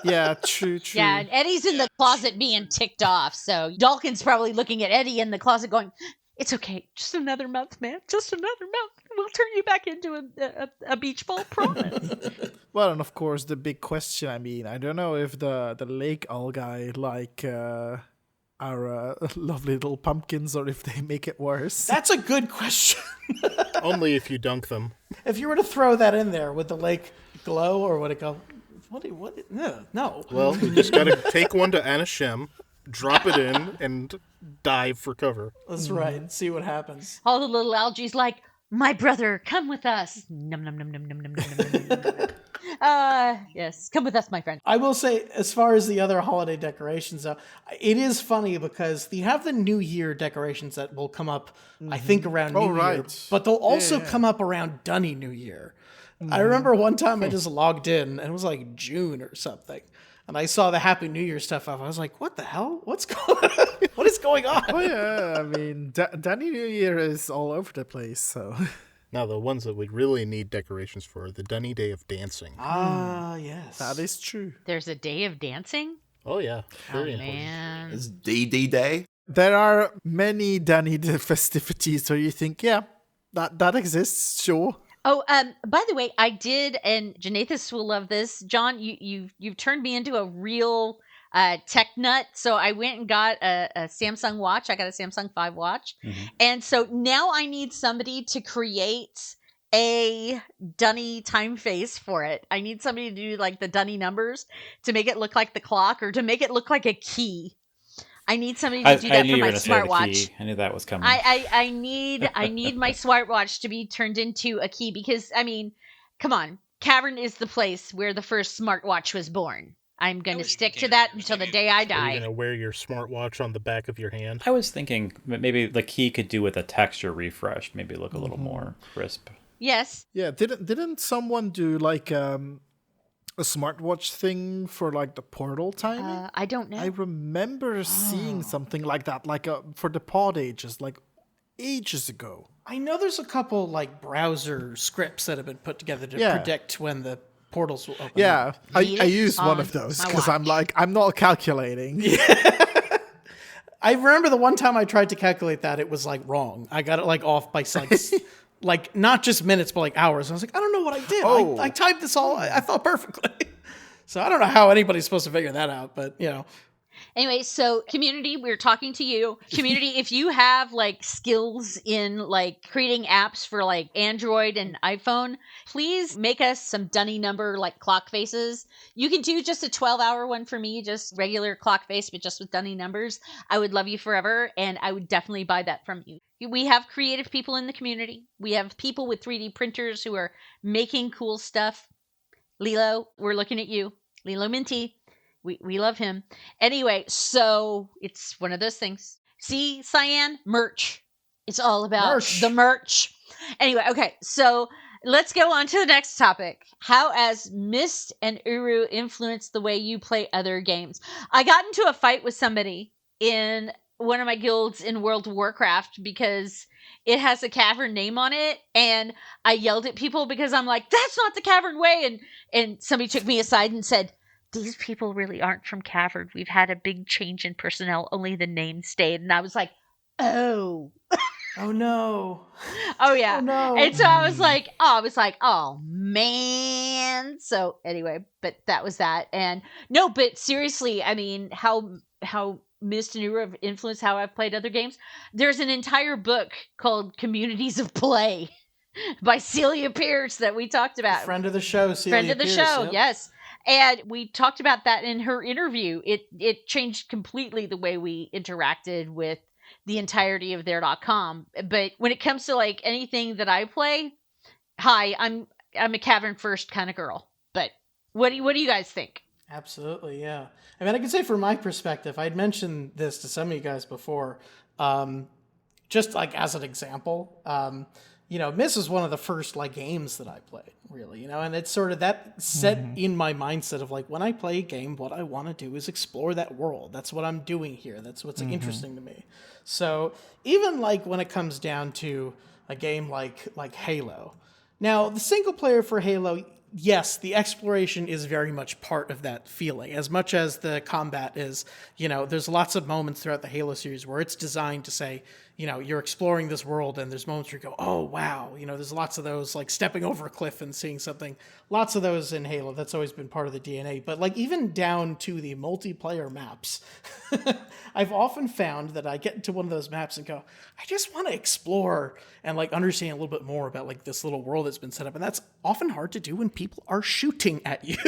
Yeah, true. Yeah, and Eddie's in the closet being ticked off. So Dalken's probably looking at Eddie in the closet going, "It's okay. Just another month, man. Just another month. We'll turn you back into a beach ball, promise." Well, and of course, the big question, I mean, I don't know if the lake algae like our lovely little pumpkins or if they make it worse. That's a good question. Only if you dunk them. If you were to throw that in there, would the lake glow or would it go... What? No. Well, you just got to take one to Anashem, drop it in, and dive for cover. That's right. See what happens. All the little algae's like, "My brother, come with us." Num num num num num num num num. Yes, come with us, my friend. I will say, as far as the other holiday decorations, though, it is funny because you have the New Year decorations that will come up, I think, around New Year, but they'll also come up around Dunny New Year. I remember one time I just logged in, and it was like June or something, and I saw the Happy New Year stuff up. I was like, "What the hell? What is going on?" Oh yeah, I mean, Danny New Year is all over the place. So now the ones that we really need decorations for are the Dunny Day of Dancing. Ah, yes, that is true. There's a day of dancing? Oh yeah, very important. Man. It's DD Day. There are many Danny festivities where you think, yeah, that exists, sure. Oh, by the way, I did, and Janathus will love this. John, you've turned me into a real tech nut. So I went and got a Samsung watch. I got a Samsung 5 watch. Mm-hmm. And so now I need somebody to create a Dunny time face for it. I need somebody to do like the Dunny numbers to make it look like the clock or to make it look like a key. I need somebody to do that for my smartwatch. I knew that was coming. I need my smartwatch to be turned into a key because, I mean, come on. Cavern is the place where the first smartwatch was born. I'm going to stick to that until the day I die. Are you going to wear your smartwatch on the back of your hand? I was thinking maybe the key could do with a texture refresh, maybe look a little more crisp. Yes. Yeah, didn't someone do like a smartwatch thing for like the portal timing? I don't know. I remember seeing something like that, like for the pod ages, like ages ago. I know there's a couple like browser scripts that have been put together to predict when the portals will open. Yeah, I used one of those because I'm not calculating. I remember the one time I tried to calculate that, it was like wrong. I got it like off by like not just minutes, but like hours. I was like, I don't know what I did. I typed this all, I thought perfectly. So I don't know how anybody's supposed to figure that out, but Anyway, so community, we're talking to you. Community, if you have like skills in like creating apps for like Android and iPhone, please make us some Dunny number like clock faces. You can do just a 12-hour one for me, just regular clock face, but just with Dunny numbers. I would love you forever, and I would definitely buy that from you. We have creative people in the community. We have people with 3D printers who are making cool stuff. Lilo, we're looking at you. Lilo Minty. We love him. Anyway, so it's one of those things. See, Cyan? Merch. It's all about the merch. Anyway, okay, so let's go on to the next topic. How has Myst and Uru influenced the way you play other games? I got into a fight with somebody in one of my guilds in World of Warcraft because it has a Cavern name on it, and I yelled at people because I'm like, that's not the Cavern way, and somebody took me aside and said, these people really aren't from Cavern. We've had a big change in personnel. Only the name stayed. And I was like, oh. Oh no. Oh yeah. Oh no. And so I was like, oh man. So anyway, but that was that. And no, but seriously, I mean, how Myst Uru have influenced how I've played other games. There's an entire book called Communities of Play by Celia Pierce that we talked about. Friend of the show, Celia Friend of the Pierce, show, yep. yes. And we talked about that in her interview. It changed completely the way we interacted with the entirety of their.com. But when it comes to like anything that I play, I'm a Cavern first kind of girl. But what do you guys think? Absolutely, yeah. I mean, I can say from my perspective, I'd mentioned this to some of you guys before, just like as an example. Myst is one of the first like games that I played, really, and it's sort of that set in my mindset of like, when I play a game, what I want to do is explore that world. That's what I'm doing here. That's what's interesting to me. So even like when it comes down to a game like Halo, now the single player for Halo, yes, the exploration is very much part of that feeling, as much as the combat is, there's lots of moments throughout the Halo series where it's designed to say, you're exploring this world and there's moments where you go, oh, wow. There's lots of those, like stepping over a cliff and seeing something. Lots of those in Halo. That's always been part of the DNA. But like even down to the multiplayer maps, I've often found that I get into one of those maps and go, I just want to explore and like understand a little bit more about like this little world that's been set up. And that's often hard to do when people are shooting at you.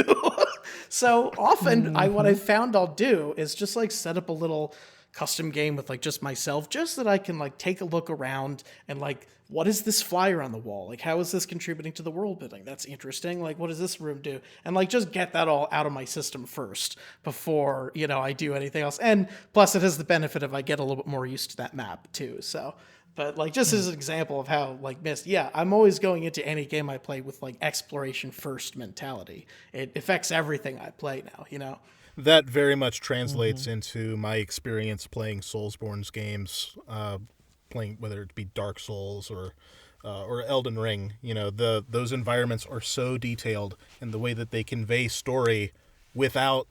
So often what I've found I'll do is just like set up a little custom game with like just myself, just that I can like take a look around and like, what is this flyer on the wall? Like, how is this contributing to the world building? That's interesting. Like, what does this room do? And like, just get that all out of my system first before, I do anything else. And plus it has the benefit of I get a little bit more used to that map too. So, but like, just as an example of how like Myst, yeah, I'm always going into any game I play with like exploration first mentality. It affects everything I play now, That very much translates into my experience playing Soulsborne's games, playing whether it be Dark Souls or Elden Ring. Those environments are so detailed, and the way that they convey story without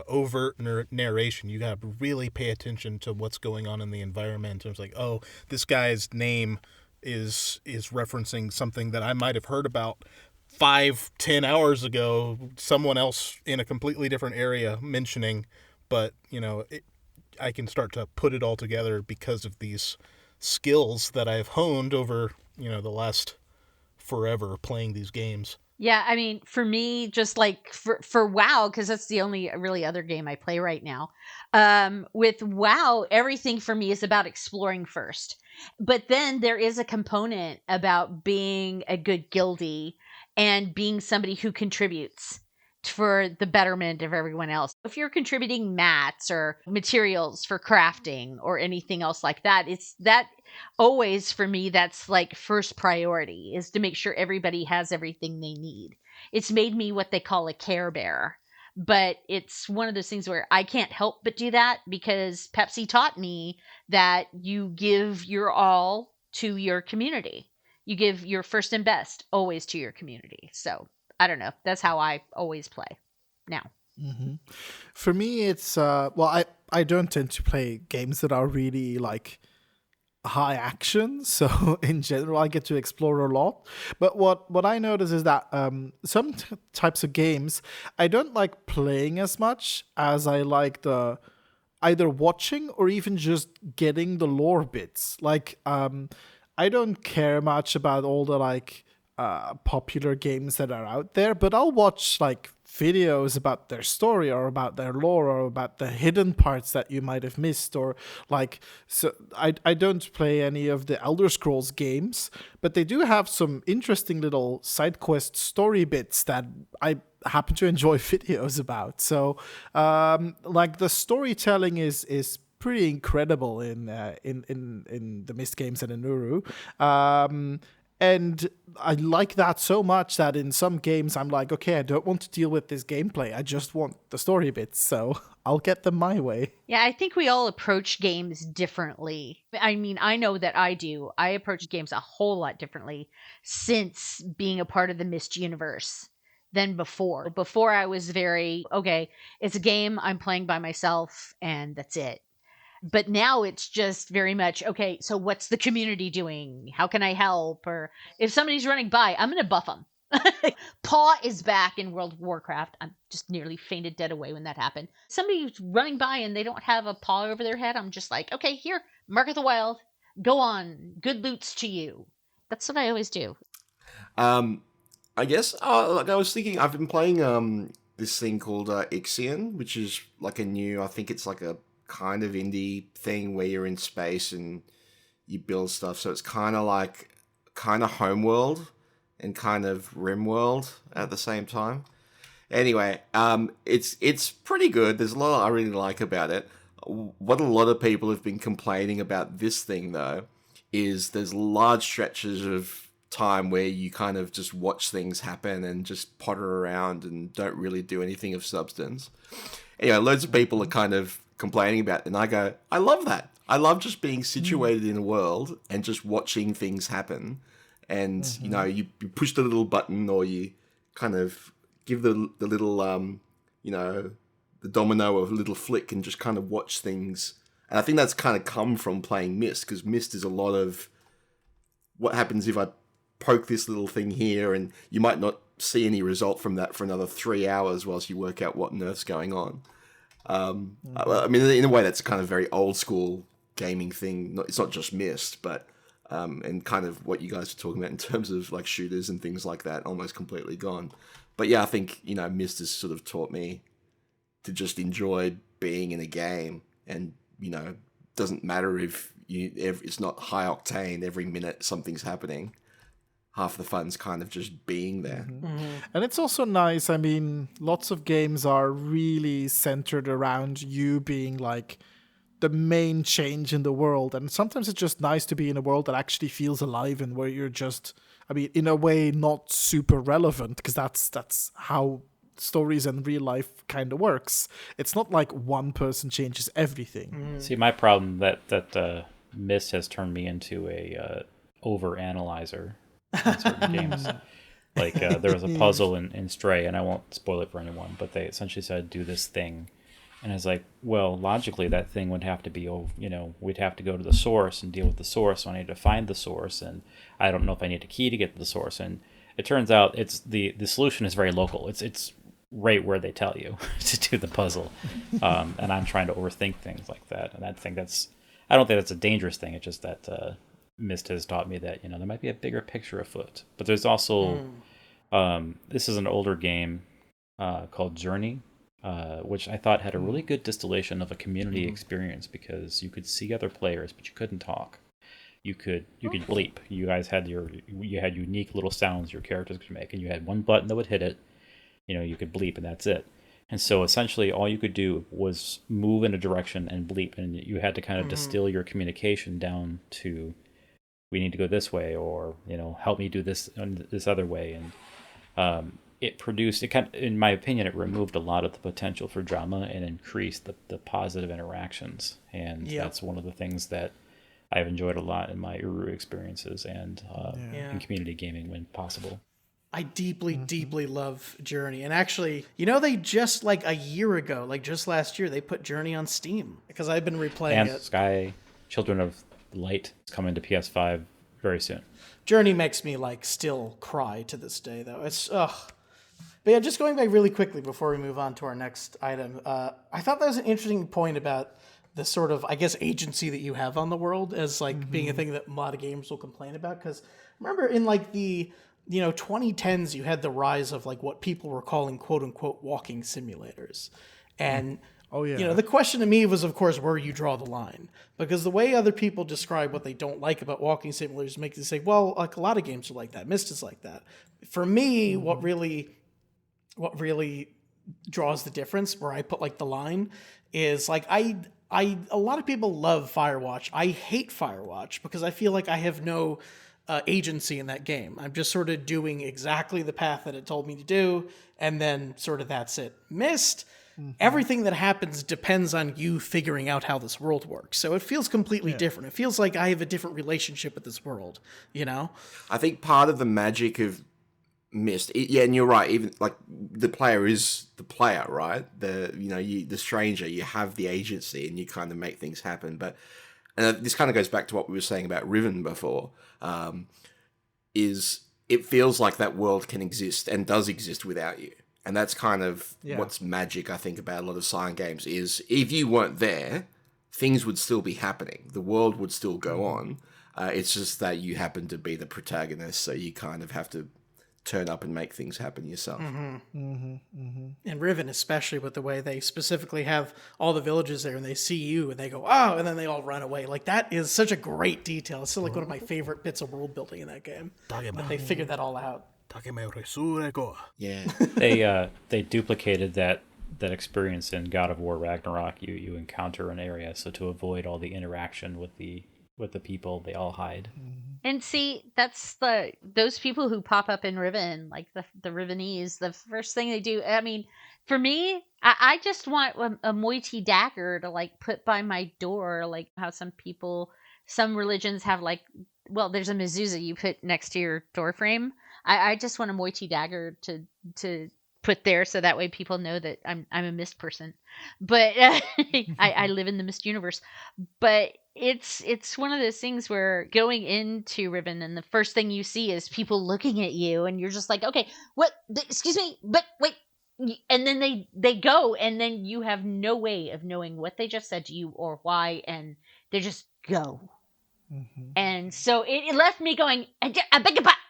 overt narration. You got to really pay attention to what's going on in the environment. And it's like, oh, this guy's name is referencing something that I might have heard about 5-10 hours ago, someone else in a completely different area mentioning, but I can start to put it all together because of these skills that I've honed over the last forever playing these games. Yeah, I mean, for me, just like for WoW, because that's the only really other game I play right now. With WoW, everything for me is about exploring first. But then there is a component about being a good guildie and being somebody who contributes for the betterment of everyone else. If you're contributing mats or materials for crafting or anything else like that, it's that always for me, that's like first priority, is to make sure everybody has everything they need. It's made me what they call a care bear. But it's one of those things where I can't help but do that because Pepsi taught me that you give your all to your community. You give your first and best always to your community. So I don't know. That's how I always play now. For me, it's I don't tend to play games that are really like high action. So in general, I get to explore a lot. But what I notice is that some types of games I don't like playing as much as I like the either watching or even just getting the lore bits. Like I don't care much about all the like popular games that are out there, but I'll watch like videos about their story or about their lore or about the hidden parts that you might have missed, or like, so I don't play any of the Elder Scrolls games, but they do have some interesting little side quest story bits that I happen to enjoy videos about. So like the storytelling is pretty incredible in the Myst games and in Uru. And I like that so much that in some games I'm like, okay, I don't want to deal with this gameplay. I just want the story bits, so I'll get them my way. Yeah, I think we all approach games differently. I mean, I know that I do. I approach games a whole lot differently since being a part of the Myst universe. than before. Before I was very, okay, it's a game I'm playing by myself and that's it. But now it's just very much, okay, so what's the community doing? How can I help? Or if somebody's running by, I'm going to buff them. Paw is back in World of Warcraft. I'm just nearly fainted dead away when that happened. Somebody's running by and they don't have a paw over their head. I'm just like, okay, here, Mark of the Wild, go on. Good loots to you. That's what I always do. I guess, like I was thinking, I've been playing this thing called Ixion, which is like a new, I think it's like a kind of indie thing where you're in space and you build stuff. So it's kind of Homeworld and kind of RimWorld at the same time. Anyway, it's pretty good. There's a lot I really like about it. What a lot of people have been complaining about this thing, though, is there's large stretches of time where you kind of just watch things happen and just potter around and don't really do anything of substance. Anyway, loads of people are kind of complaining about it, and I go, I love that. I love just being situated in a world and just watching things happen. And, you know, you push the little button or you kind of give the little, you know, the domino of a little flick and just kind of watch things. And I think that's kind of come from playing Myst, because Myst is a lot of what happens if I poke this little thing here, and you might not see any result from that for another 3 hours whilst you work out what on earth's going on. I mean, in a way, that's kind of very old school gaming thing. It's not just Myst, but and kind of what you guys are talking about in terms of like shooters and things like that, almost completely gone. But yeah, I think, you know, Myst has sort of taught me to just enjoy being in a game, and, you know, doesn't matter if it's not high octane every minute something's happening. Half the fun's kind of just being there. And it's also nice. I mean, lots of games are really centered around you being like the main change in the world. And sometimes it's just nice to be in a world that actually feels alive and where you're just, I mean, in a way, not super relevant, because that's how stories and real life kind of works. It's not like one person changes everything. See, my problem that Myst has turned me into a over-analyzer in certain games. Like there was a puzzle in Stray, and I won't spoil it for anyone, but they essentially said, do this thing. And I was like, well, logically that thing would have to be, you know, we'd have to go to the source and deal with the source, so I need to find the source, and I don't know if I need a key to get to the source. And it turns out it's the solution is very local. It's right where they tell you to do the puzzle. And I'm trying to overthink things like that. And I don't think that's a dangerous thing. It's just that Myst has taught me that, you know, there might be a bigger picture afoot. But there's also, this is an older game called Journey, which I thought had a really good distillation of a community experience, because you could see other players, but you couldn't talk. You could bleep. You guys had you had unique little sounds your characters could make, and you had one button that would hit it. You know, you could bleep, and that's it. And so essentially all you could do was move in a direction and bleep, and you had to kind of distill your communication down to, we need to go this way, or, you know, help me do this other way. And in my opinion, it removed a lot of the potential for drama and increased the positive interactions. And that's one of the things that I've enjoyed a lot in my Uru experiences and in community gaming when possible. I deeply, deeply love Journey. And actually, you know, they just like a year ago, like just last year, they put Journey on Steam, because I've been replaying it. Sky, Children of Light is coming to PS5 very soon. Journey makes me like still cry to this day, though. It's ugh. But yeah, just going back really quickly before we move on to our next item, I thought that was an interesting point about the sort of, I guess, agency that you have on the world as like being a thing that a lot of games will complain about. Because remember in like the 2010s, you had the rise of like what people were calling quote unquote walking simulators. And the question to me was, of course, where you draw the line. Because the way other people describe what they don't like about walking simulators makes it say, well, like a lot of games are like that. Myst is like that. For me, what really draws the difference, where I put like the line, is like a lot of people love Firewatch. I hate Firewatch because I feel like I have no agency in that game. I'm just sort of doing exactly the path that it told me to do, and then sort of that's it. Myst, everything that happens depends on you figuring out how this world works. So it feels completely different. It feels like I have a different relationship with this world, you know? I think part of the magic of Myst. Yeah, and you're right. Even like the player is the player, right? The stranger. You have the agency, and you kind of make things happen. But this kind of goes back to what we were saying about Riven before. Is it feels like that world can exist and does exist without you, and that's kind of what's magic. I think about a lot of Silent games is if you weren't there, things would still be happening. The world would still go on. It's just that you happen to be the protagonist, so you kind of have to turn up and make things happen yourself. And Riven, especially with the way they specifically have all the villages there and they see you and they go, oh, and then they all run away. Like, that is such a great detail. It's still like one of my favorite bits of world building in that game. That they figured that all out. Yeah. They duplicated that experience in God of War Ragnarok. You encounter an area, so to avoid all the interaction with the people, they all hide. And see, that's those people who pop up in Riven, like the Rivenese, the first thing they do. I mean, for me, I just want a Moiti dagger to like put by my door, like how some religions have like, well, there's a mezuzah you put next to your door frame. I just want a Moiti dagger to put there, so that way people know that I'm a Myst person. But I live in the Myst universe. But it's one of those things where going into Riven and the first thing you see is people looking at you, and you're just like, okay, what? Excuse me, but wait. And then they go, and then you have no way of knowing what they just said to you or why, and they just go. And so it left me going, I beg your pardon.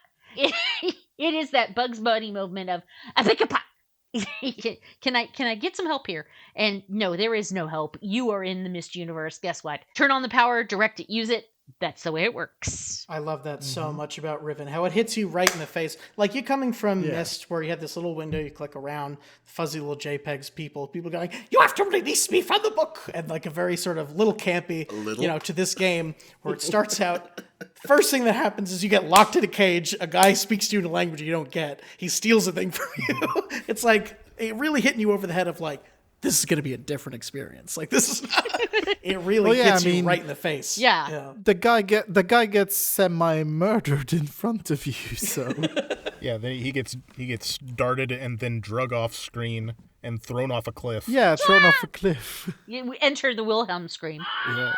It is that Bugs Bunny movement of I beg your pardon. Can I get some help here? And no, there is no help. You are in the Myst universe. Guess what? Turn on the power, direct it, use it. That's the way it works. I love that so much about Riven, how it hits you right in the face. Like, you're coming from Myst, where you have this little window, you click around, fuzzy little JPEGs, people going, you have to release me from the book! And like a very sort of little campy, to this game, where it starts out, first thing that happens is you get locked in a cage, a guy speaks to you in a language you don't get, he steals a thing from you. It's like, it really hitting you over the head of like, this is going to be a different experience. Like, this is not, it really hits you right in the face. Yeah. The guy gets semi-murdered in front of you. So he gets darted and then drug off screen and thrown off a cliff. Yeah, thrown off a cliff. We enter the Wilhelm scream. Yeah.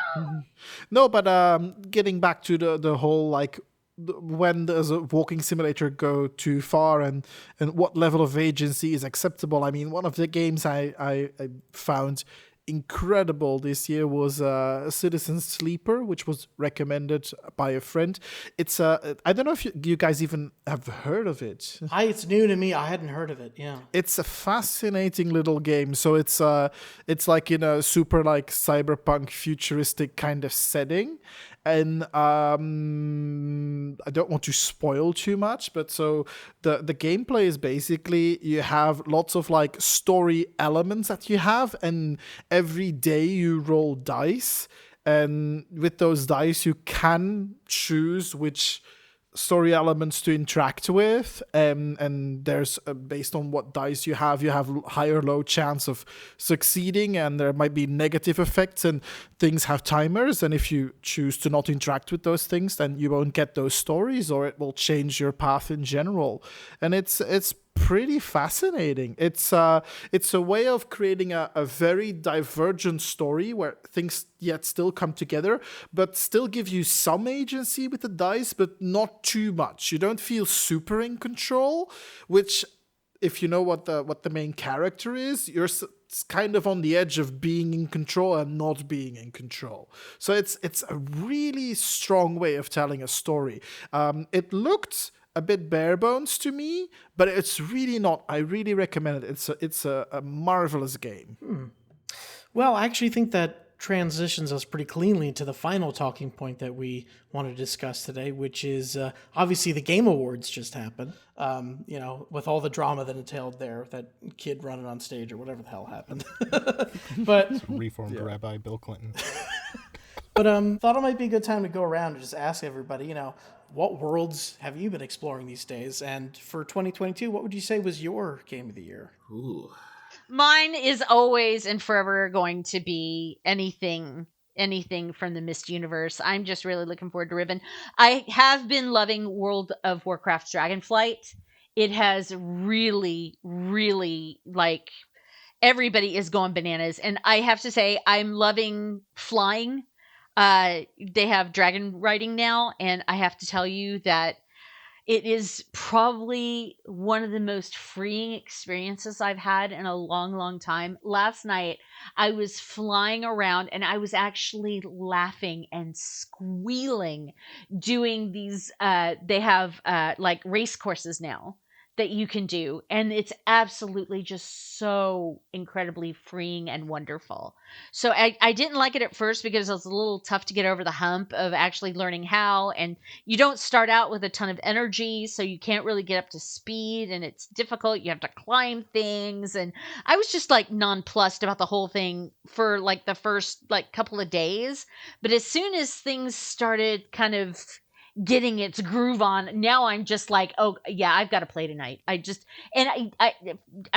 No, but getting back to the whole like, when does a walking simulator go too far, and what level of agency is acceptable? I mean, one of the games I found incredible this year was Citizen Sleeper, which was recommended by a friend. It's I don't know if you guys even have heard of it. It's new to me. I hadn't heard of it. Yeah, it's a fascinating little game. So it's like in a super like cyberpunk futuristic kind of setting. And I don't want to spoil too much, but so the gameplay is basically you have lots of like story elements that you have, and every day you roll dice, and with those dice you can choose which story elements to interact with, and there's based on what dice you have high or low chance of succeeding, and there might be negative effects, and things have timers, and if you choose to not interact with those things, then you won't get those stories, or it will change your path in general. And it's pretty fascinating. It's a way of creating a very divergent story where things yet still come together, but still give you some agency with the dice, but not too much. You don't feel super in control, which, if you know what the main character is, you're kind of on the edge of being in control and not being in control. So it's a really strong way of telling a story. It looked a bit bare bones to me, but it's really not. I really recommend it. It's a marvelous game. Well, I actually think that transitions us pretty cleanly to the final talking point that we want to discuss today, which is obviously the Game Awards just happened. With all the drama that entailed there, that kid running on stage or whatever the hell happened. But Reformed Rabbi Bill Clinton. But thought it might be a good time to go around and just ask everybody, what worlds have you been exploring these days? And for 2022, what would you say was your game of the year? Ooh. Mine is always and forever going to be anything from the Myst universe. I'm just really looking forward to Riven. I have been loving World of Warcraft's Dragonflight. it has really, really, like, everybody is going bananas. And I have to say, I'm loving flying. They have dragon riding now, and I have to tell you that it is probably one of the most freeing experiences I've had in a long, long time. Last night, I was flying around and I was actually laughing and squealing doing these. They have like race courses now that you can do. And it's absolutely just so incredibly freeing and wonderful. So I didn't like it at first because it was a little tough to get over the hump of actually learning how. And you don't start out with a ton of energy, so you can't really get up to speed, and it's difficult. You have to climb things, and I was just like nonplussed about the whole thing for like the first like couple of days. But as soon as things started kind of getting its groove on, now I'm just like, oh yeah, I've got to play tonight. I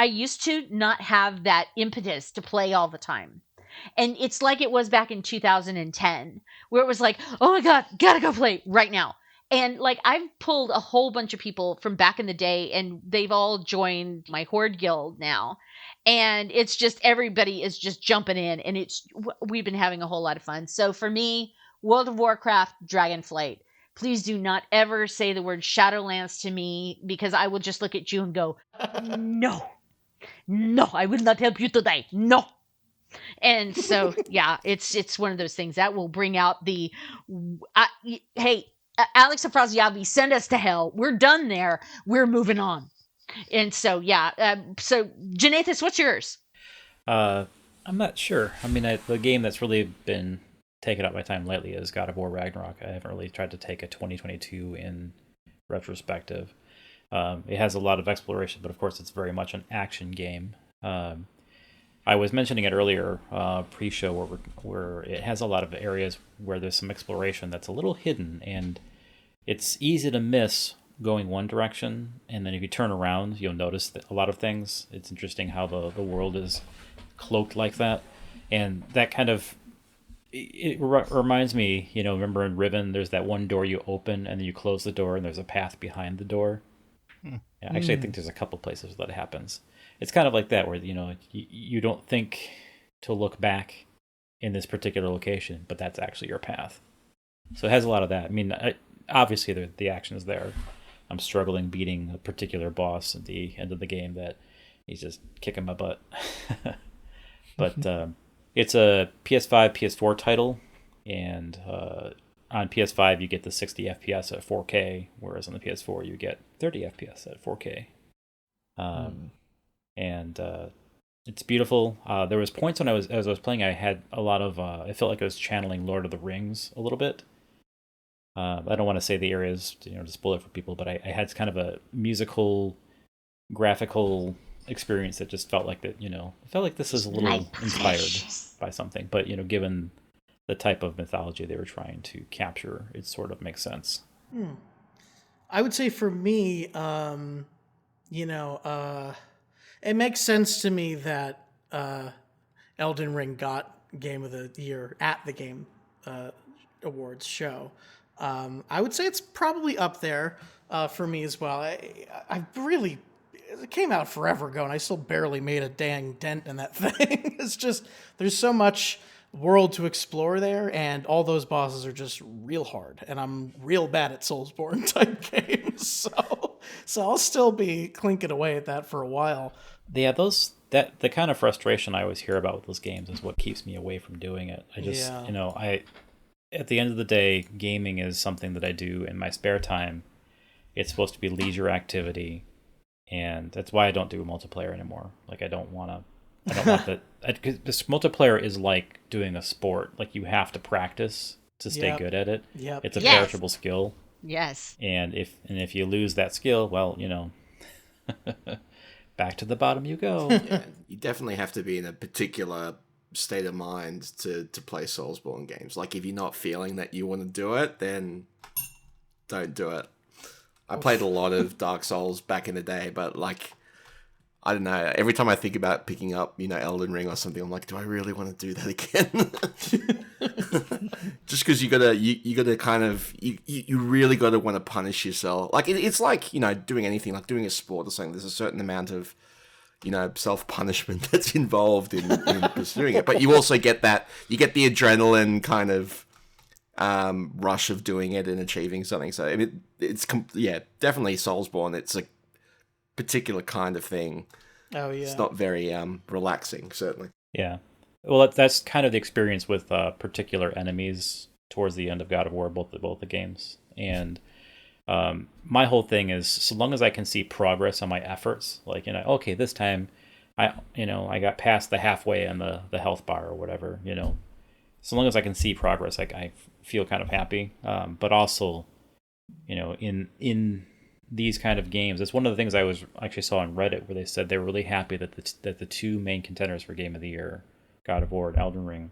used to not have that impetus to play all the time. And it's like it was back in 2010, where it was like, oh my God, gotta go play right now. And like, I've pulled a whole bunch of people from back in the day, and they've all joined my Horde Guild now. And it's just, everybody is just jumping in, and we've been having a whole lot of fun. So for me, World of Warcraft, Dragonflight. Please do not ever say the word Shadowlands to me, because I will just look at you and go, no, I will not help you today. No. And so, yeah, it's one of those things that will bring out the, hey, Alex Afrasiabi, send us to hell. We're done there. We're moving on. And so, yeah. So, Janathus, what's yours? I'm not sure. I mean, the game that's really been taking up my time lately is God of War Ragnarok. I haven't really tried to take a 2022 in retrospective. It has a lot of exploration, but of course it's very much an action game. I was mentioning it earlier, pre-show, where it has a lot of areas where there's some exploration that's a little hidden, and it's easy to miss going one direction, and then if you turn around, you'll notice a lot of things. It's interesting how the world is cloaked like that, and that kind of reminds me, remember in Riven, there's that one door you open, and then you close the door, and there's a path behind the door. Yeah, actually, I think there's a couple places that it happens. It's kind of like that, where you don't think to look back in this particular location, but that's actually your path. So it has a lot of that. I mean, obviously the action is there. I'm struggling beating a particular boss at the end of the game that he's just kicking my butt. But it's a PS5, PS4 title, and on PS5 you get the 60 FPS at 4K, whereas on the PS4 you get 30 FPS at 4K. And it's beautiful. There was points as I was playing, I had a lot of I felt like I was channeling Lord of the Rings a little bit. I don't want to say the areas to spoil it for people, but I had kind of a musical, graphical experience that just felt like that. It felt like this is a little inspired by something, but given the type of mythology they were trying to capture, it sort of makes sense. I would say for me, it makes sense to me that Elden Ring got Game of the Year at the Game Awards show. I would say it's probably up there for me as well. I really, it came out forever ago, and I still barely made a dang dent in that thing. It's just, there's so much world to explore there, and all those bosses are just real hard, and I'm real bad at Soulsborne type games, so I'll still be clinking away at that for a while. Yeah, the kind of frustration I always hear about with those games is what keeps me away from doing it. I just, at the end of the day, gaming is something that I do in my spare time. It's supposed to be leisure activity, and that's why I don't do multiplayer anymore. Like, I don't want that. Because this multiplayer is like doing a sport. Like, you have to practice to stay good at it. Yep. It's a perishable skill. Yes. And if you lose that skill, well, back to the bottom you go. Yeah, you definitely have to be in a particular state of mind to play Soulsborne games. Like, if you're not feeling that you want to do it, then don't do it. I played a lot of Dark Souls back in the day, but like, I don't know, every time I think about picking up, Elden Ring or something, I'm like, do I really want to do that again? Just because you gotta kind of you really gotta want to punish yourself. Like it's like doing anything, like doing a sport or something. There's a certain amount of self punishment that's involved in pursuing it, but you also get the adrenaline kind of rush of doing it and achieving something. So I mean, it's definitely Soulsborne. It's a particular kind of thing. Oh yeah, it's not very relaxing, certainly. Yeah. Well, that's kind of the experience with particular enemies towards the end of God of War, both the games. And my whole thing is, so long as I can see progress on my efforts, like okay, this time, I got past the halfway on the health bar or whatever. So long as I can see progress, I feel kind of happy. But also, in these kind of games, it's one of the things I was actually saw on Reddit where they said they were really happy that the two main contenders for Game of the Year, God of War and Elden Ring,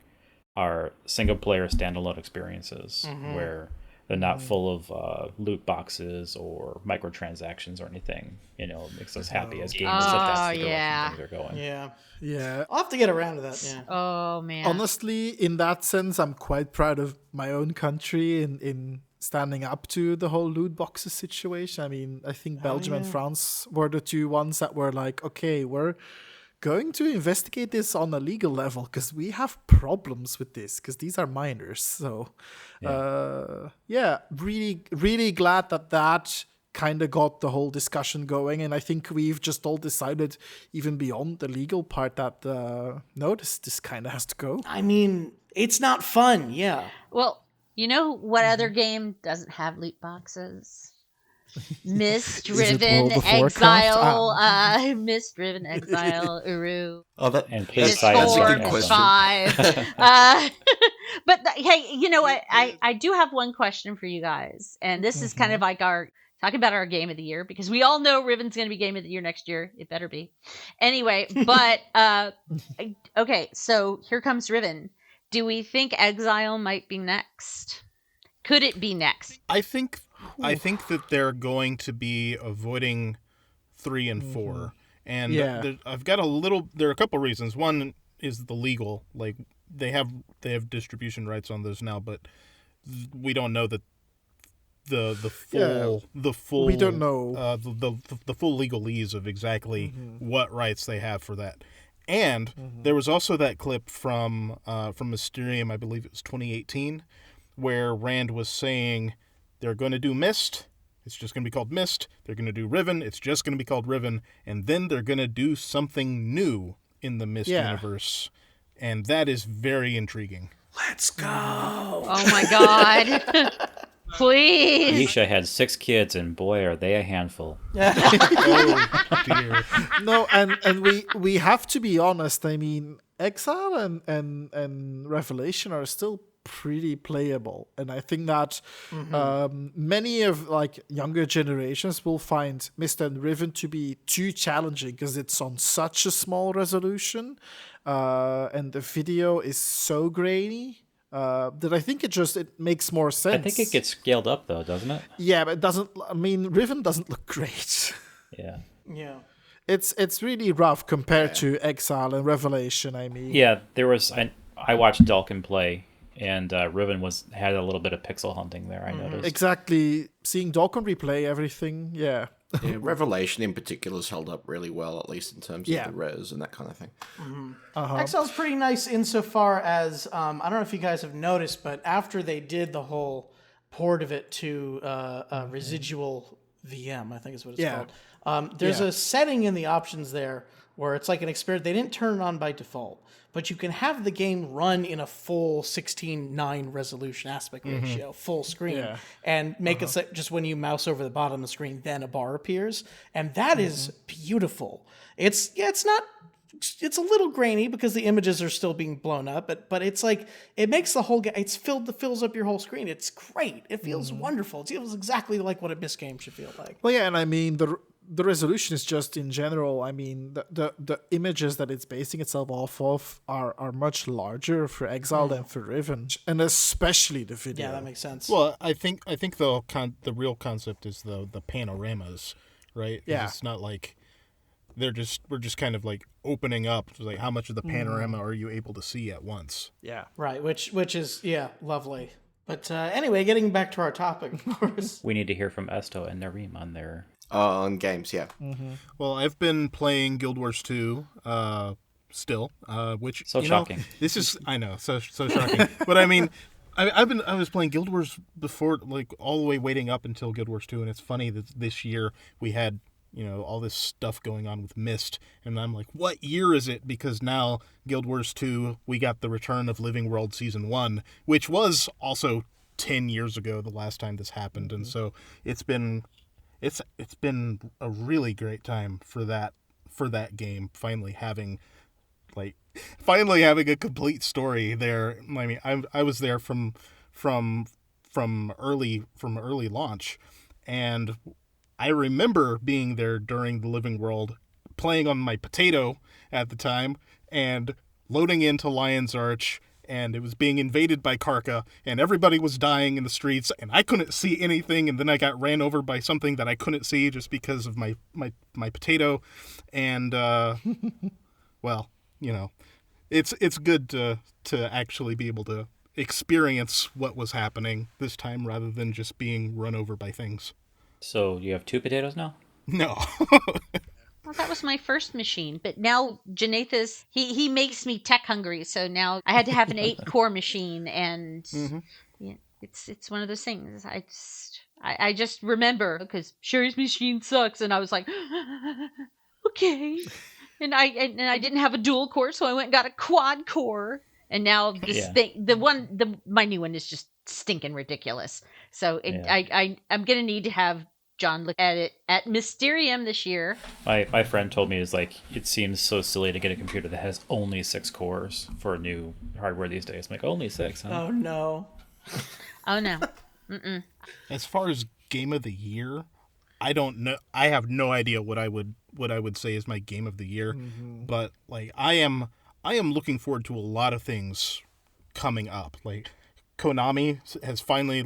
are single-player standalone experiences where they're not full of loot boxes or microtransactions or anything. It makes us happy as gamers that that's the direction things are going. Yeah. I'll have to get around to that. Yeah. Oh man. Honestly, in that sense, I'm quite proud of my own country in standing up to the whole loot boxes situation. I mean, I think Belgium and France were the two ones that were like, okay, we're going to investigate this on a legal level because we have problems with this because these are minors. So, really, really glad that kind of got the whole discussion going. And I think we've just all decided, even beyond the legal part, that no, this kind of has to go. I mean, it's not fun. Yeah. Well, you know what other game doesn't have loot boxes? Myst Riven Exile, Myst Riven Exile, Uru. Oh, that's a good question. 5. But hey, you know what? I do have one question for you guys, and this is kind of like our talking about our game of the year, because we all know Riven's going to be game of the year next year. It better be. Anyway, but okay, so here comes Riven. Do we think Exile might be next? Could it be next? I think that they're going to be avoiding 3 and 4, and I've got there are a couple reasons. One is the legal, like they have distribution rights on those now, but we don't know that the full we don't know the full legalese of exactly what rights they have for that. And there was also that clip from Myst Uru, I believe it was 2018, where Rand was saying they're going to do Myst, it's just going to be called Myst. They're going to do Riven, it's just going to be called Riven. And then they're going to do something new in the Myst universe. And that is very intriguing. Let's go. Oh my god. Please. Aisha had 6 kids, and boy, are they a handful. Oh, dear. No, and we have to be honest. I mean, Exile and Revelation are still pretty playable, and I think that many of younger generations will find Myst and Riven to be too challenging because it's on such a small resolution, and the video is so grainy. That I think it makes more sense. I think it gets scaled up though, doesn't it? Yeah, but it doesn't. I mean, Riven doesn't look great. Yeah. It's really rough compared to Exile and Revelation. I mean, yeah, there was. I watched Dalken play, and Riven had a little bit of pixel hunting there. I noticed exactly. Seeing Dalken replay everything, yeah. Revelation in particular has held up really well, at least in terms of the res and that kind of thing. Exile's pretty nice insofar as I don't know if you guys have noticed, but after they did the whole port of it to residual VM, I think is what it's called. There's a setting in the options there where it's like an experience. They didn't turn it on by default, but you can have the game run in a full 16:9 resolution aspect ratio, full screen, and make it so just when you mouse over the bottom of the screen, then a bar appears, and that is beautiful. It's a little grainy because the images are still being blown up, but it's like it makes the whole game. Fills up your whole screen. It's great. It feels wonderful. It feels exactly like what a Myst game should feel like. Well, yeah, and I mean the resolution is just in general. I mean the images that it's basing itself off of are much larger for Exile than for Riven, and especially the video. Yeah, that makes sense. Well, I think the real concept is the panoramas, right? Yeah, it's not like we're just kind of like opening up. It's like how much of the panorama are you able to see at once? Yeah, right. Which is lovely. But anyway, getting back to our topic, of course. We need to hear from Esto and Narym on their... On games, yeah. Well, I've been playing Guild Wars 2 still, which So shocking. This is so shocking. But I mean, I was playing Guild Wars before, like all the way waiting up until Guild Wars 2, and it's funny that this year we had all this stuff going on with Myst, and I'm like, what year is it? Because now Guild Wars 2, we got the return of Living World Season 1, which was also 10 years ago the last time this happened, and so it's been a really great time for that game finally having a complete story there. I mean, I was there from early launch, and I remember being there during the Living World, playing on my potato at the time, and loading into Lion's Arch, and it was being invaded by Karka, and everybody was dying in the streets, and I couldn't see anything, and then I got ran over by something that I couldn't see just because of my potato, and well, it's good to actually be able to experience what was happening this time rather than just being run over by things. So you have 2 potatoes now? No. Well, that was my first machine, but now Janatha's, he makes me tech hungry, so now I had to have an 8-core machine, and yeah, it's one of those things. I just remember, because Sherry's machine sucks, and I was like, okay. And I didn't have a dual core, so I went and got a quad core. And now this thing, my new one is just stinking ridiculous. So I'm gonna need to have John look at it at Mysterium this year. My friend told me it seems so silly to get a computer that has only 6 cores for new hardware these days. I'm like, only 6, huh? Oh no. Oh no. Mm-mm. As far as game of the year, I don't know. I have no idea what I would say is my game of the year, but like I am looking forward to a lot of things coming up. Like Konami has finally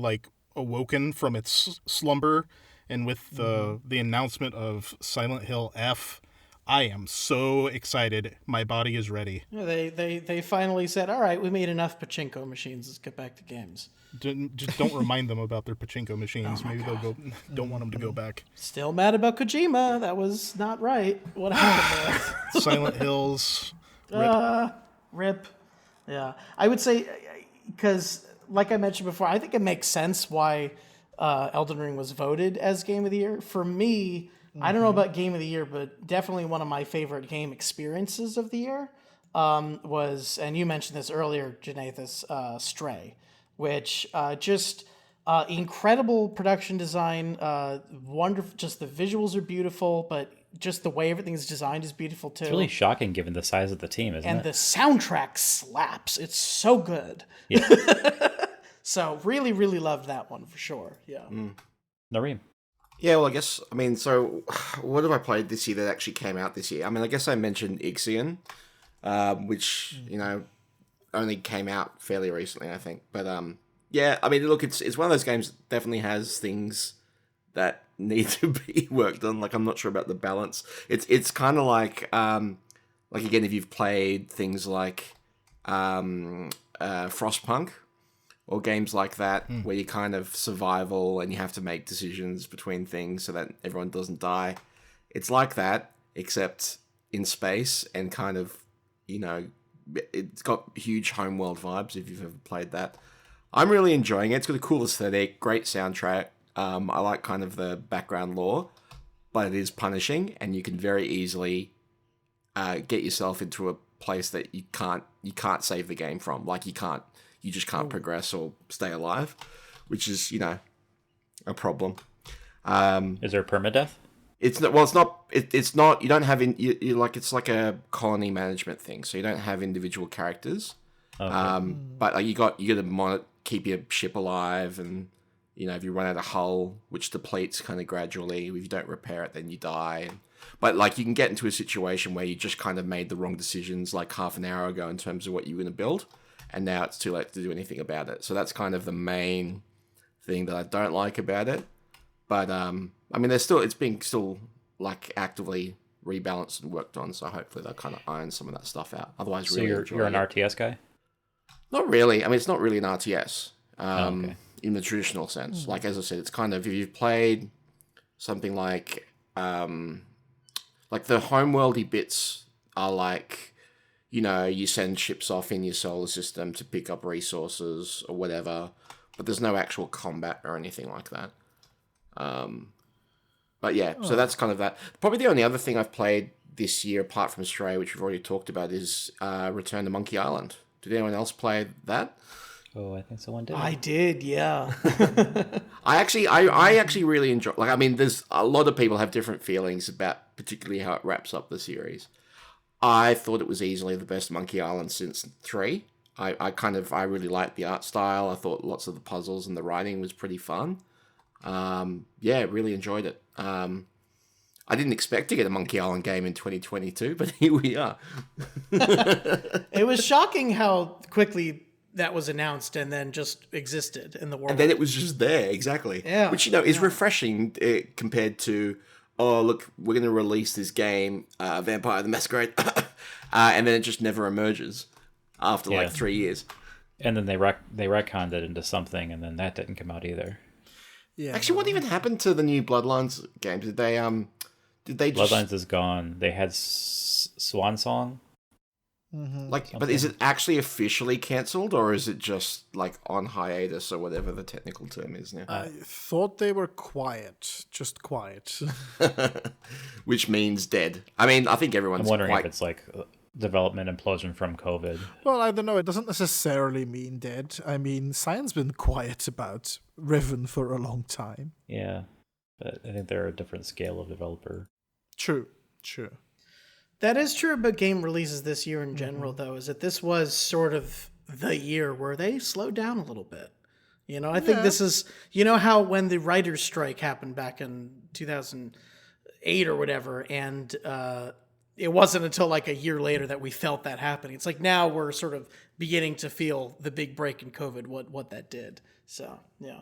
awoken from its slumber, and with the announcement of Silent Hill F, I am so excited. My body is ready. Yeah, they finally said, all right, we made enough pachinko machines. Let's get back to games. Just don't remind them about their pachinko machines. Maybe they'll go. Don't want them to go back. Still mad about Kojima. That was not right. What happened there? Silent Hills. Rip. Yeah. I would say, because like I mentioned before, I think it makes sense why Elden Ring was voted as Game of the Year. For me, I don't know about Game of the Year, but definitely one of my favorite game experiences of the year was, and you mentioned this earlier, Janathus, Stray, which just incredible production design, wonderful, just the visuals are beautiful, but just the way everything's designed is beautiful too. It's really shocking given the size of the team, isn't it? And the soundtrack slaps. It's so good. Yeah. So really, really loved that one for sure. Yeah. Narym. Yeah, well, so what have I played this year that actually came out this year? I mean, I guess I mentioned Ixion, which, only came out fairly recently, I think. But, yeah, I mean, look, it's one of those games that definitely has things that need to be worked on. Like, I'm not sure about the balance. It's kind of like again, if you've played things like Frostpunk, or games like that, where you kind of survival and you have to make decisions between things so that everyone doesn't die. It's like that, except in space, and kind of, it's got huge homeworld vibes if you've ever played that. I'm really enjoying it. It's got a cool aesthetic, great soundtrack. I like kind of the background lore, but it is punishing, and you can very easily get yourself into a place that you can't save the game from. Like, you just can't progress or stay alive, which is, a problem. Is there permadeath? It's not. It's not. You don't have it's like a colony management thing. So you don't have individual characters. Okay. But you got to keep your ship alive, and if you run out of hull, which depletes kind of gradually. If you don't repair it, then you die. But you can get into a situation where you just kind of made the wrong decisions like half an hour ago in terms of what you were going to build. And now it's too late to do anything about it. So that's kind of the main thing that I don't like about it. But I mean, it's being still actively rebalanced and worked on. So hopefully they'll kind of iron some of that stuff out. Otherwise, so you're an RTS guy? Not really. I mean, it's not really an RTS. in the traditional sense. Like, as I said, it's kind of, if you've played something like the homeworldy bits are like, you know, you send ships off in your solar system to pick up resources or whatever, but there's no actual combat or anything like that. But yeah, so that's kind of that. Probably the only other thing I've played this year, apart from Stray, which we've already talked about, is Return to Monkey Island. Did anyone else play that? Oh, I think someone did. I did, yeah. I actually really enjoy. Like, I mean, there's a lot of people have different feelings about particularly how it wraps up the series. I thought it was easily the best Monkey Island since 3. I really liked the art style. I thought lots of the puzzles and the writing was pretty fun. Yeah, really enjoyed it. I didn't expect to get a Monkey Island game in 2022, but here we are. It was shocking how quickly that was announced and then just existed in the world. And then it was just there, exactly. Yeah. Which, you know, is refreshing compared to, oh, look, we're going to release this game, Vampire the Masquerade, and then it just never emerges after like 3 years. And then they retconned it into something, and then that didn't come out either. Yeah. Actually, what even happened to the new Bloodlines games? Did they just... Bloodlines is gone. They had Swan Song. But is it actually officially cancelled, or is it just like on hiatus or whatever the technical term is now? I thought they were quiet, just quiet. Which means dead. I mean, I think everyone's I'm wondering if it's like development implosion from COVID. Well, I don't know. It doesn't necessarily mean dead. I mean, Cyan's been quiet about Riven for a long time. Yeah, but I think they're a different scale of developer. True. That is true about game releases this year in general, though, is that this was sort of the year where they slowed down a little bit. You know, I think this is, you know how when the writer's strike happened back in 2008 or whatever, and it wasn't until like a year later that we felt that happening. It's like now we're sort of beginning to feel the big break in COVID, what that did. So, yeah.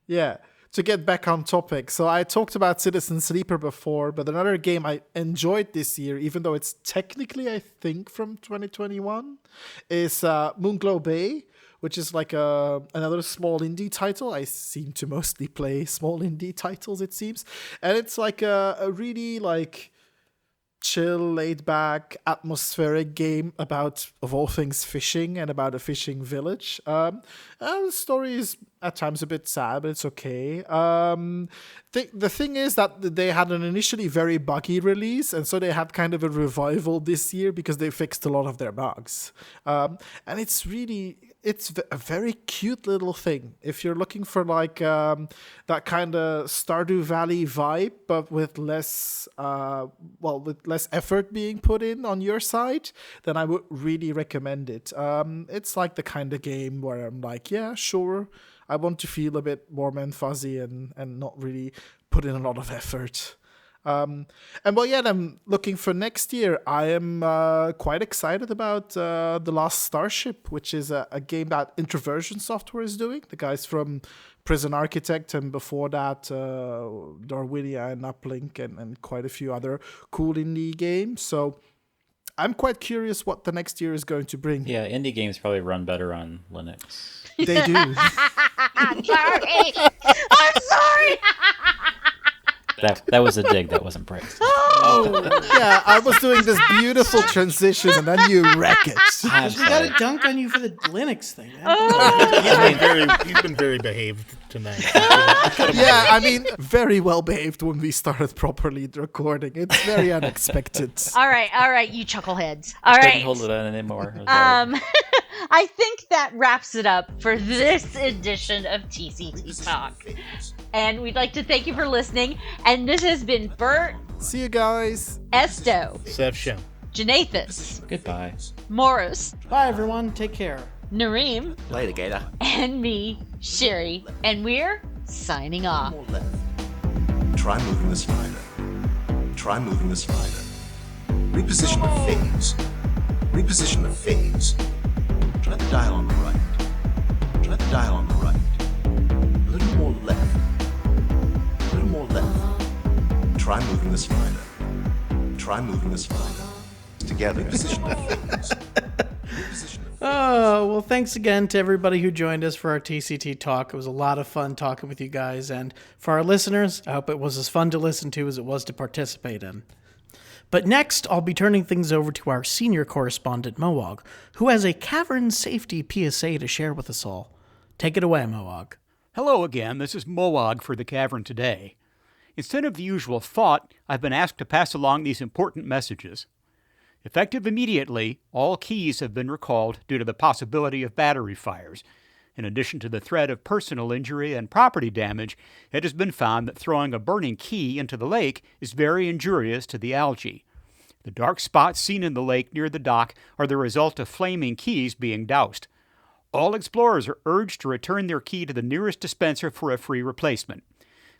Yeah. To get back on topic, so I talked about Citizen Sleeper before, but another game I enjoyed this year, even though it's technically, I think, from 2021, is Moonglow Bay, which is like another small indie title. I seem to mostly play small indie titles, it seems. And it's like a really like chill, laid-back, atmospheric game about, of all things, fishing and about a fishing village. The story is at times a bit sad, but it's okay. The thing is that they had an initially very buggy release, and so they had kind of a revival this year because they fixed a lot of their bugs. And it's a very cute little thing. If you're looking for like that kind of Stardew Valley vibe, but with less effort being put in on your side, then I would really recommend it. It's like the kind of game where I'm like, yeah, sure, I want to feel a bit warm and fuzzy and not really put in a lot of effort. And I'm looking for next year. I am quite excited about The Last Starship, which is a game that Introversion Software is doing. The guys from Prison Architect, and before that, Darwinia and Uplink, and quite a few other cool indie games. So I'm quite curious what the next year is going to bring. Yeah, indie games probably run better on Linux. They do. I'm sorry. I'm sorry. That was a dig. That wasn't praise. Yeah, I was doing this beautiful transition, and then you wreck it. We got to dunk on you for the Linux thing, man. He's been very behaved tonight. Yeah, I mean, very well behaved when we started properly recording. It's very unexpected. All right, you chuckleheads. All right. Couldn't hold it on anymore. I think that wraps it up for this edition of TCT Talk. And we'd like to thank you for listening. And this has been Bert. See you guys. Esto. Sasha. Janathus. Goodbye. Maurus. Bye, everyone. Take care. Narym. Later, Gator. And me, Sherry. And we're signing off. Try moving the spider. Try moving the spider. Reposition the phase. Reposition the phase. Try the dial on the right. Try the dial on the right. A little more left. A little more left. Try moving the spider. Try moving the spider. Together. Reposition the phase. Reposition the phase. Oh, well, thanks again to everybody who joined us for our TCT talk. It was a lot of fun talking with you guys. And for our listeners, I hope it was as fun to listen to as it was to participate in. But next, I'll be turning things over to our senior correspondent, Mowog, who has a Cavern safety PSA to share with us all. Take it away, Mowog. Hello again, this is Mowog for the Cavern Today. Instead of the usual thought, I've been asked to pass along these important messages. Effective immediately, all keys have been recalled due to the possibility of battery fires. In addition to the threat of personal injury and property damage, it has been found that throwing a burning key into the lake is very injurious to the algae. The dark spots seen in the lake near the dock are the result of flaming keys being doused. All explorers are urged to return their key to the nearest dispenser for a free replacement.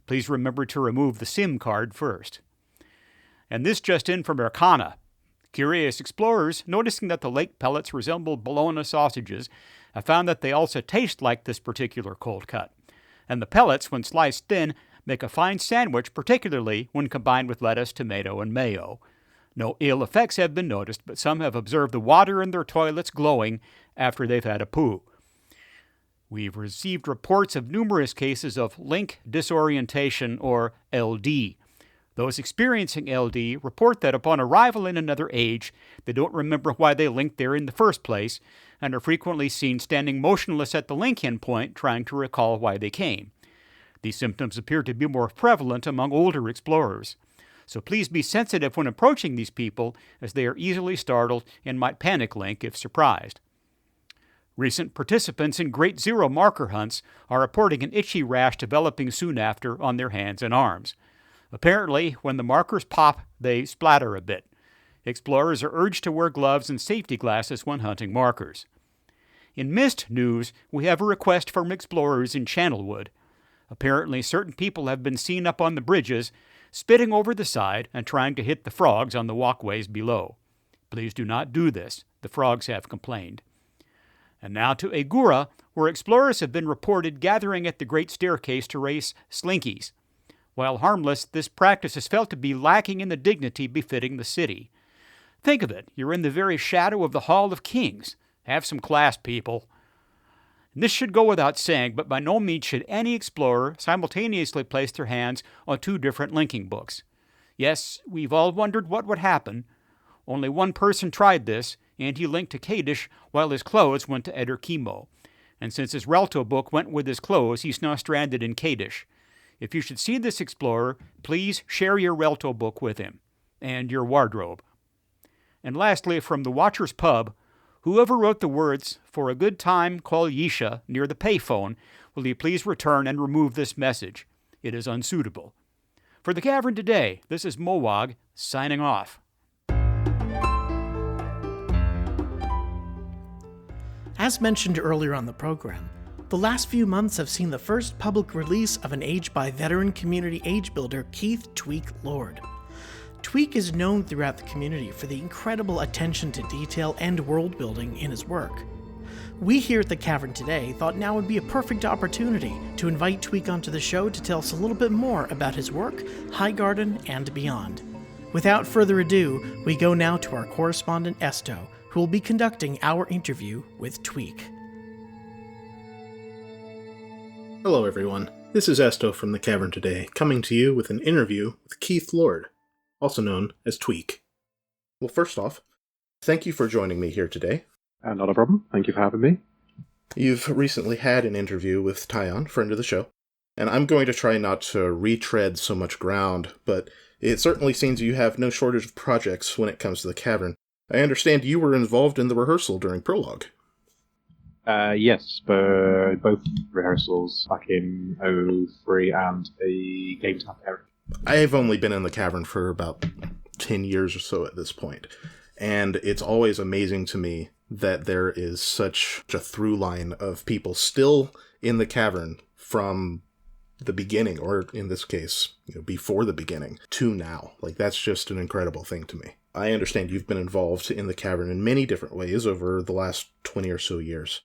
Please remember to remove the SIM card first. And this just in from Arcana. Curious explorers, noticing that the lake pellets resemble bologna sausages, have found that they also taste like this particular cold cut. And the pellets, when sliced thin, make a fine sandwich, particularly when combined with lettuce, tomato, and mayo. No ill effects have been noticed, but some have observed the water in their toilets glowing after they've had a poo. We've received reports of numerous cases of link disorientation, or LD. Those experiencing LD report that upon arrival in another age, they don't remember why they linked there in the first place, and are frequently seen standing motionless at the link-in point trying to recall why they came. These symptoms appear to be more prevalent among older explorers. So please be sensitive when approaching these people, as they are easily startled and might panic link if surprised. Recent participants in Great Zero marker hunts are reporting an itchy rash developing soon after on their hands and arms. Apparently, when the markers pop, they splatter a bit. Explorers are urged to wear gloves and safety glasses when hunting markers. In Myst news, we have a request from explorers in Channelwood. Apparently, certain people have been seen up on the bridges, spitting over the side and trying to hit the frogs on the walkways below. Please do not do this. The frogs have complained. And now to Agura, where explorers have been reported gathering at the Great Staircase to race slinkies. While harmless, this practice is felt to be lacking in the dignity befitting the city. Think of it, you're in the very shadow of the Hall of Kings. Have some class, people. And this should go without saying, but by no means should any explorer simultaneously place their hands on two different linking books. Yes, we've all wondered what would happen. Only one person tried this, and he linked to Kadish while his clothes went to Eder Kimo. And since his Relto book went with his clothes, he's now stranded in Kadish. If you should see this explorer, please share your Relto book with him, and your wardrobe. And lastly, from the Watcher's Pub, whoever wrote the words, "For a good time, call Yisha," near the payphone, will you please return and remove this message? It is unsuitable. For the Cavern Today, this is Mowog, signing off. As mentioned earlier on the program, the last few months have seen the first public release of an age by veteran community age builder Keith Tweek Lord. Tweek is known throughout the community for the incredible attention to detail and world building in his work. We here at the Cavern Today thought now would be a perfect opportunity to invite Tweek onto the show to tell us a little bit more about his work, Highgarden, and beyond. Without further ado, we go now to our correspondent Esto, who will be conducting our interview with Tweek. Hello everyone, this is Esto from the Cavern Today, coming to you with an interview with Keith Lord, also known as Tweek. Well, first off, thank you for joining me here today. Not a problem, thank you for having me. You've recently had an interview with Tyon, friend of the show, and I'm going to try not to retread so much ground, but it certainly seems you have no shortage of projects when it comes to the Cavern. I understand you were involved in the rehearsal during Prologue. Yes, for both rehearsals back in 03 and a Game Time Cavern. I've only been in the Cavern for about 10 years or so at this point, and it's always amazing to me that there is such a through line of people still in the Cavern from the beginning, or in this case, before the beginning, to now. Like, that's just an incredible thing to me. I understand you've been involved in the Cavern in many different ways over the last 20 or so years.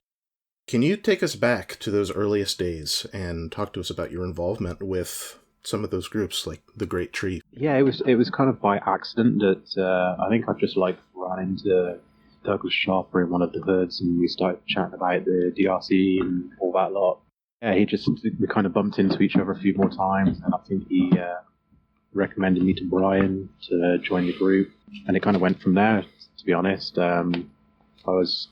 Can you take us back to those earliest days and talk to us about your involvement with some of those groups, like the Great Tree? Yeah, it was kind of by accident that I think I just ran into Douglas Sharper in one of the hoods, and we started chatting about the DRC and all that lot. Yeah, we kind of bumped into each other a few more times, and I think he recommended me to Brian to join the group, and it kind of went from there, to be honest. I was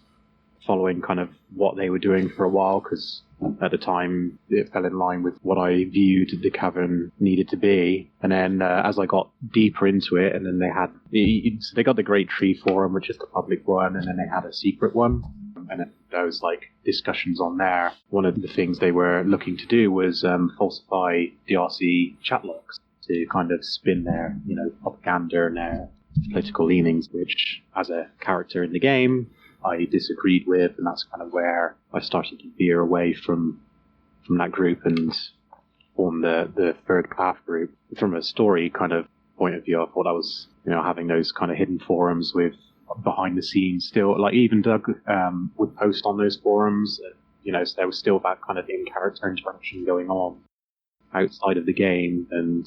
following kind of what they were doing for a while, because at the time it fell in line with what I viewed the Cavern needed to be. And then as I got deeper into it, and then they got the Great Tree Forum, which is the public one, and then they had a secret one. And there was like discussions on there. One of the things they were looking to do was falsify DRC chat logs to kind of spin their, propaganda and their political leanings, which as a character in the game, I disagreed with, and that's kind of where I started to veer away from that group and form the Third Path group. From a story kind of point of view, I thought that was, having those kind of hidden forums with behind the scenes still, like even Doug would post on those forums, so there was still that kind of in-character interaction going on outside of the game, and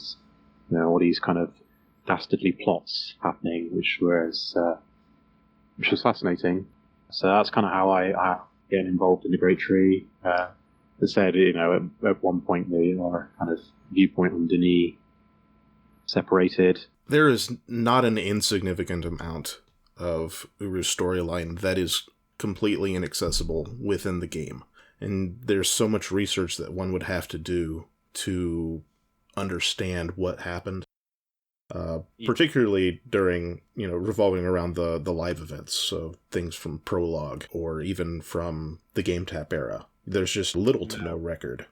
all these kind of dastardly plots happening, which was fascinating. So that's kind of how I get involved in the Great Tree. As I said, at one point our kind of viewpoint on Denis separated. There is not an insignificant amount of Uru's storyline that is completely inaccessible within the game. And there's so much research that one would have to do to understand what happened. Particularly during, revolving around the live events, so things from Prologue or even from the Game Tap era. There's just little to no record.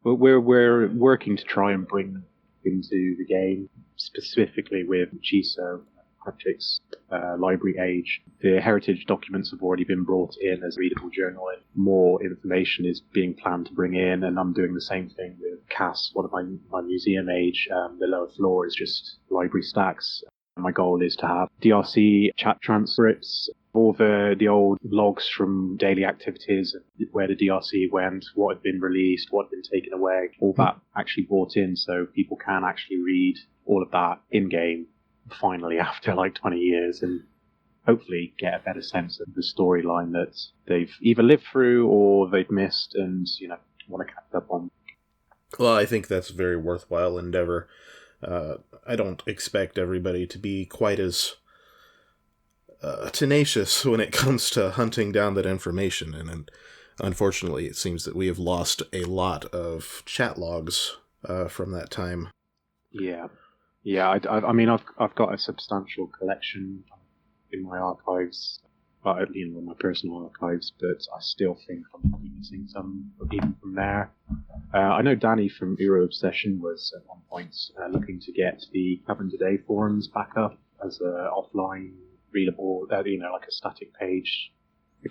But we're working to try and bring them into the game, specifically with Chiso, Patrick's library age. The heritage documents have already been brought in as readable journal, and more information is being planned to bring in, and I'm doing the same thing with Cass, one of my museum age. The lower floor is just library stacks. My goal is to have DRC chat transcripts, all the old logs from daily activities, where the DRC went, what had been released, what had been taken away, all that actually brought in, so people can actually read all of that in-game finally after like 20 years, and hopefully get a better sense of the storyline that they've either lived through or they've missed and want to catch up on. Well, I think that's a very worthwhile endeavor. I don't expect everybody to be quite as tenacious when it comes to hunting down that information, and unfortunately it seems that we have lost a lot of chat logs from that time. Yeah, I mean, I've got a substantial collection in my archives, my personal archives, but I still think I'm probably missing some even from there. I know Danny from Uru Obsession was at one point looking to get the Cavern Today forums back up as an offline readable, like a static page. I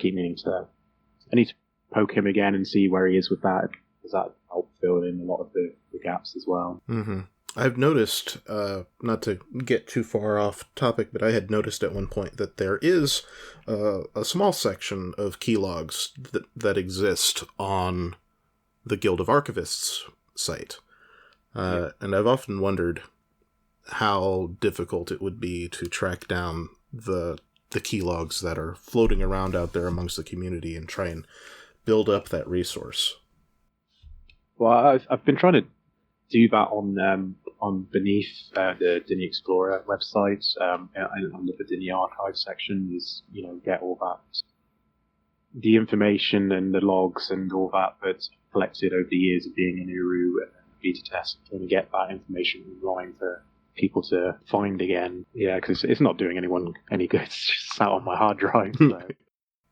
need to poke him again and see where he is with that, because that helped fill in a lot of the gaps as well. Mm-hmm. I've noticed, not to get too far off topic, but I had noticed at one point that there is a small section of keylogs that exist on the Guild of Archivists site. And I've often wondered how difficult it would be to track down the keylogs that are floating around out there amongst the community and try and build up that resource. Well, I've been trying to do that on beneath the Denis Explorer website, and under the Denis Archive section is, get all that, the information and the logs and all that that's collected over the years of being in Uru and beta test, trying to get that information online for people to find again. Yeah, because it's not doing anyone any good. It's just sat on my hard drive. So.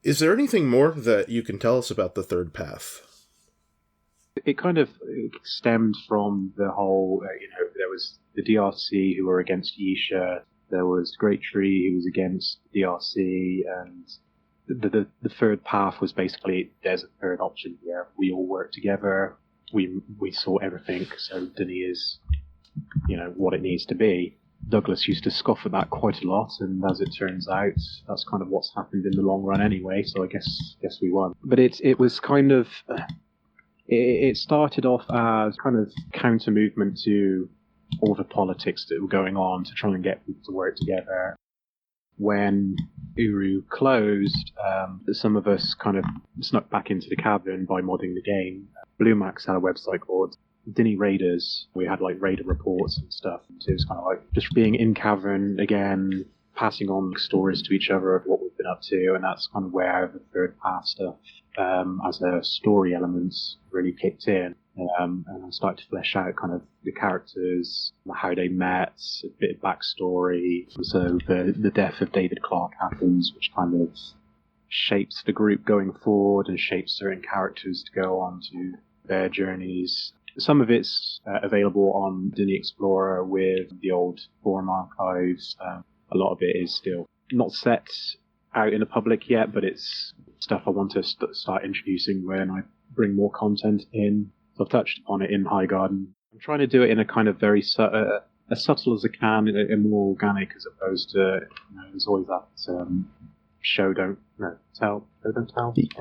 Is there anything more that you can tell us about the Third Path? It kind of stemmed from the whole, there was the DRC who were against Yisha, there was Great Tree who was against DRC, and the third path was basically, there's a third option here. We all work together, we saw everything, so Denis is, what it needs to be. Douglas used to scoff at that quite a lot, and as it turns out, that's kind of what's happened in the long run anyway, so I guess we won. But it was kind of... It started off as kind of counter movement to all the politics that were going on to try and get people to work together. When Uru closed, some of us kind of snuck back into the cavern by modding the game. Blue Max had a website called Dinny Raiders. We had like raider reports and stuff. It was kind of like just being in cavern again, passing on stories to each other of what we've been up to, and that's kind of where the third path stuff as a story elements really kicked in. And I started to flesh out kind of the characters, how they met, a bit of backstory. So the death of David Clark happens, which kind of shapes the group going forward and shapes certain characters to go on to their journeys. Some of it's available on Dinny Explorer with the old forum archives. A lot of it is still not set out in the public yet, but it's stuff I want to start introducing when I bring more content in. So I've touched upon it in Highgarden. I'm trying to do it in a kind of very as subtle as I can, and more organic, as opposed to, there's always that show don't tell.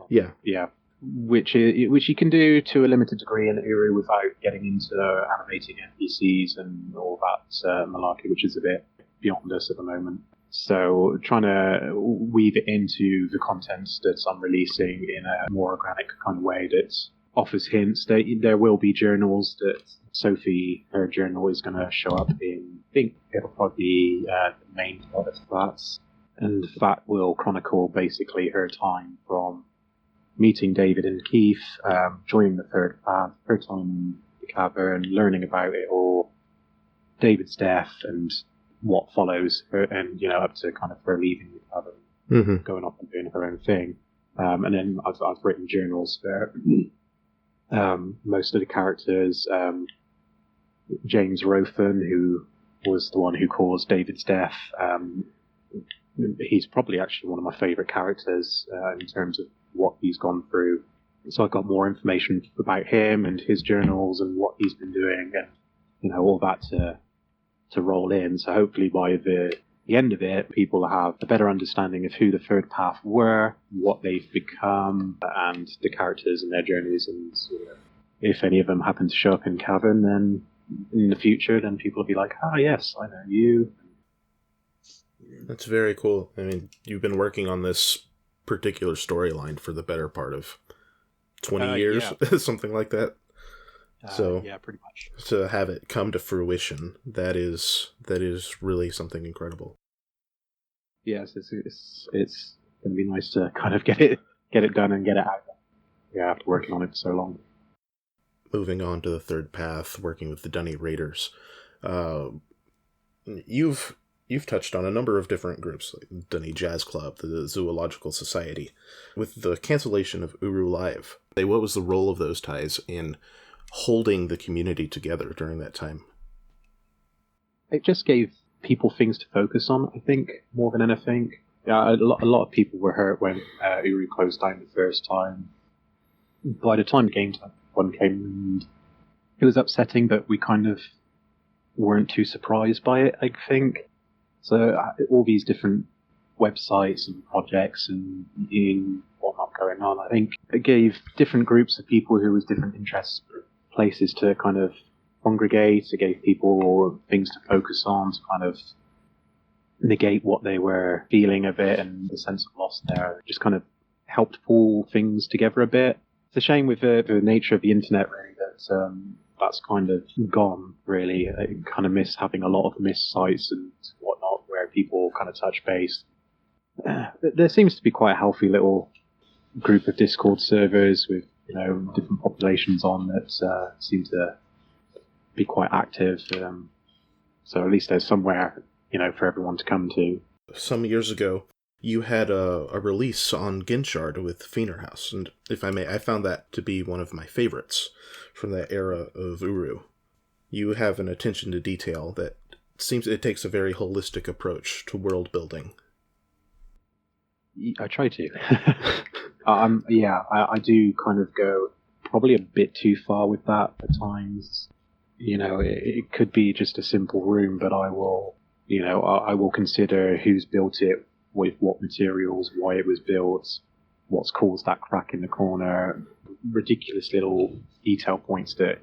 Yeah. Which you can do to a limited degree in Uru without getting into animating NPCs and all that malarkey, which is a bit beyond us at the moment. So trying to weave it into the content that I'm releasing in a more organic kind of way that offers hints. There will be journals that Sophie, her journal, is going to show up in. I think it'll probably be the main part of that. And that will chronicle basically her time from meeting David and Keith, joining the third path, her time in the cavern, learning about it all, David's death, and what follows, her, and up to kind of her leaving the cavern, going off and doing her own thing. And then I've written journals for most of the characters. James Rothan, who was the one who caused David's death, he's probably actually one of my favourite characters in terms of what he's gone through. So I got more information about him and his journals and what he's been doing, and all that to roll in. So hopefully by the end of it, people will have a better understanding of who the third path were, what they've become, and the characters and their journeys. And if any of them happen to show up in Cavern, then in the future, then people will be like, yes, I know you. That's very cool. I mean, you've been working on this particular storyline for the better part of 20 years, something like that. So yeah, pretty much. To have it come to fruition, that is really something incredible. Yes, it's going to be nice to kind of get it done and get it out there. Yeah, after working on it for so long. Moving on to the third path, working with the Dunny Raiders. You've touched on a number of different groups, like Dunny Jazz Club, the Zoological Society. With the cancellation of Uru Live, what was the role of those ties in holding the community together during that time? It just gave people things to focus on, I think, more than anything. Yeah, a lot of people were hurt when Uru closed down the first time. By the time Game Time 1 came, it was upsetting, but we kind of weren't too surprised by it, I think. So all these different websites and projects and whatnot going on, I think it gave different groups of people who with different interests places to kind of congregate. It gave people things to focus on to kind of negate what they were feeling a bit, and the sense of loss there just kind of helped pull things together a bit. It's a shame with the nature of the internet, really, that that's kind of gone, really. I kind of miss having a lot of Myst sites and whatnot where people kind of touch base. There seems to be quite a healthy little group of Discord servers with different populations on that seem to be quite active. So at least there's somewhere for everyone to come to. Some years ago, you had a release on Ginshard with Fiener House, and if I may, I found that to be one of my favorites from that era of Uru. You have an attention to detail that seems it takes a very holistic approach to world building. I try to. I do kind of go probably a bit too far with that at times. It could be just a simple room, but I will consider who's built it, with what materials, why it was built, what's caused that crack in the corner, ridiculous little detail points that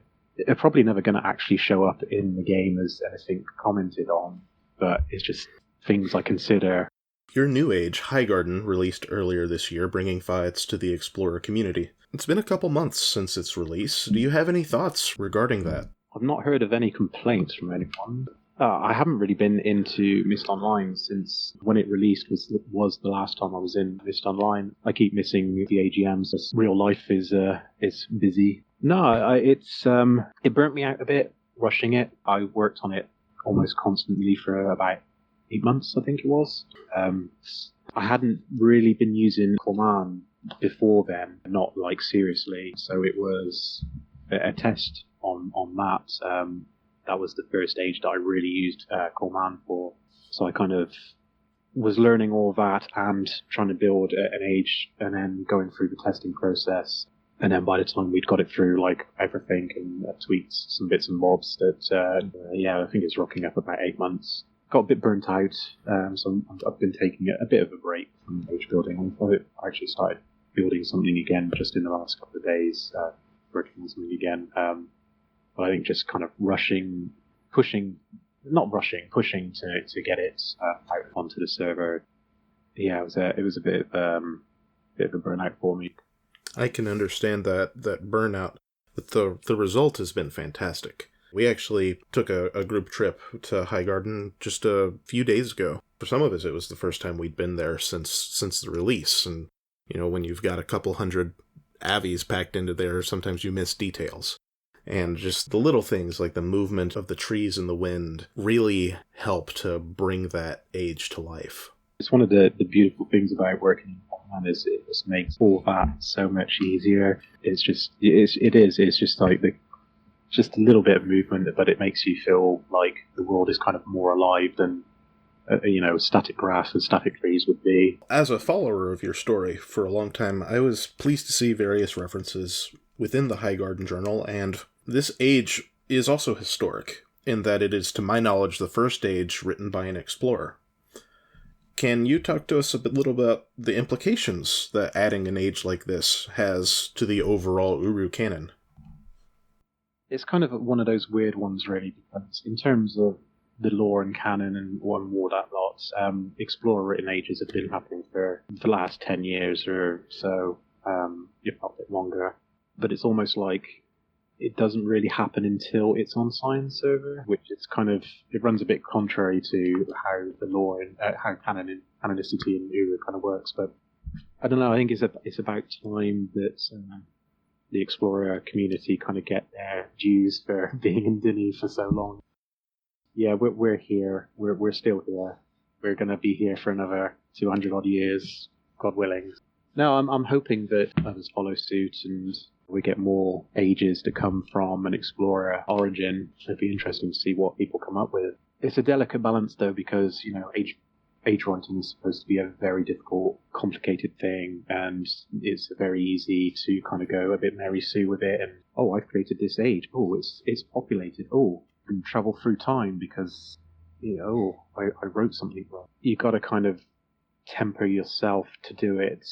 are probably never going to actually show up in the game as anything commented on, but it's just things I consider. Your new age, Highgarden, released earlier this year, bringing fights to the Explorer community. It's been a couple months since its release. Do you have any thoughts regarding that? I've not heard of any complaints from anyone. I haven't really been into Myst Online since when it released was the last time I was in Myst Online. I keep missing the AGMs. Real life is busy. No, it burnt me out a bit rushing it. I worked on it almost constantly for about 8 months, I think it was. I hadn't really been using Command before then, not like seriously. So it was a test on that. That was the first age that I really used Command for. So I kind of was learning all that and trying to build an age and then going through the testing process. And then by the time we'd got it through, like everything and tweaked some bits and bobs that, I think it's rocking up about 8 months. Got a bit burnt out, so I've been taking a bit of a break from age building. I actually started building something again just in the last couple of days, working on something again. But I think just kind of pushing to get it out onto the server. Yeah, it was a bit of a burnout for me. I can understand that burnout, but the result has been fantastic. We actually took a group trip to Highgarden just a few days ago. For some of us, it was the first time we'd been there since the release. And, when you've got a couple hundred Avies packed into there, sometimes you miss details. And just the little things like the movement of the trees in the wind really help to bring that age to life. It's one of the beautiful things about working in Command is it just makes all that so much easier. It's just like just a little bit of movement, but it makes you feel like the world is kind of more alive than static grass and static trees would be. As a follower of your story for a long time, I was pleased to see various references within the Highgarden Journal, and this age is also historic, in that it is, to my knowledge, the first age written by an explorer. Can you talk to us a little about the implications that adding an age like this has to the overall Uru canon? It's kind of one of those weird ones, really, because in terms of the lore and canon and all that lot, explorer written ages have been happening for the last 10 years or so, if not a bit longer. But it's almost like it doesn't really happen until it's on Science server, which is it runs a bit contrary to how the lore and how canonicity in Uru kind of works. But I don't know. I think it's about time that the explorer community kind of get their dues for being in Dini for so long. Yeah, we're here. We're still here. We're going to be here for another 200 odd years, God willing. No, I'm hoping that others follow suit and we get more ages to come from an explorer origin. It'd be interesting to see what people come up with. It's a delicate balance, though, because age writing is supposed to be a very difficult, complicated thing, and it's very easy to kind of go a bit Mary Sue with it. And I've created this age. It's populated. And travel through time because I wrote something wrong. You got to kind of temper yourself to do it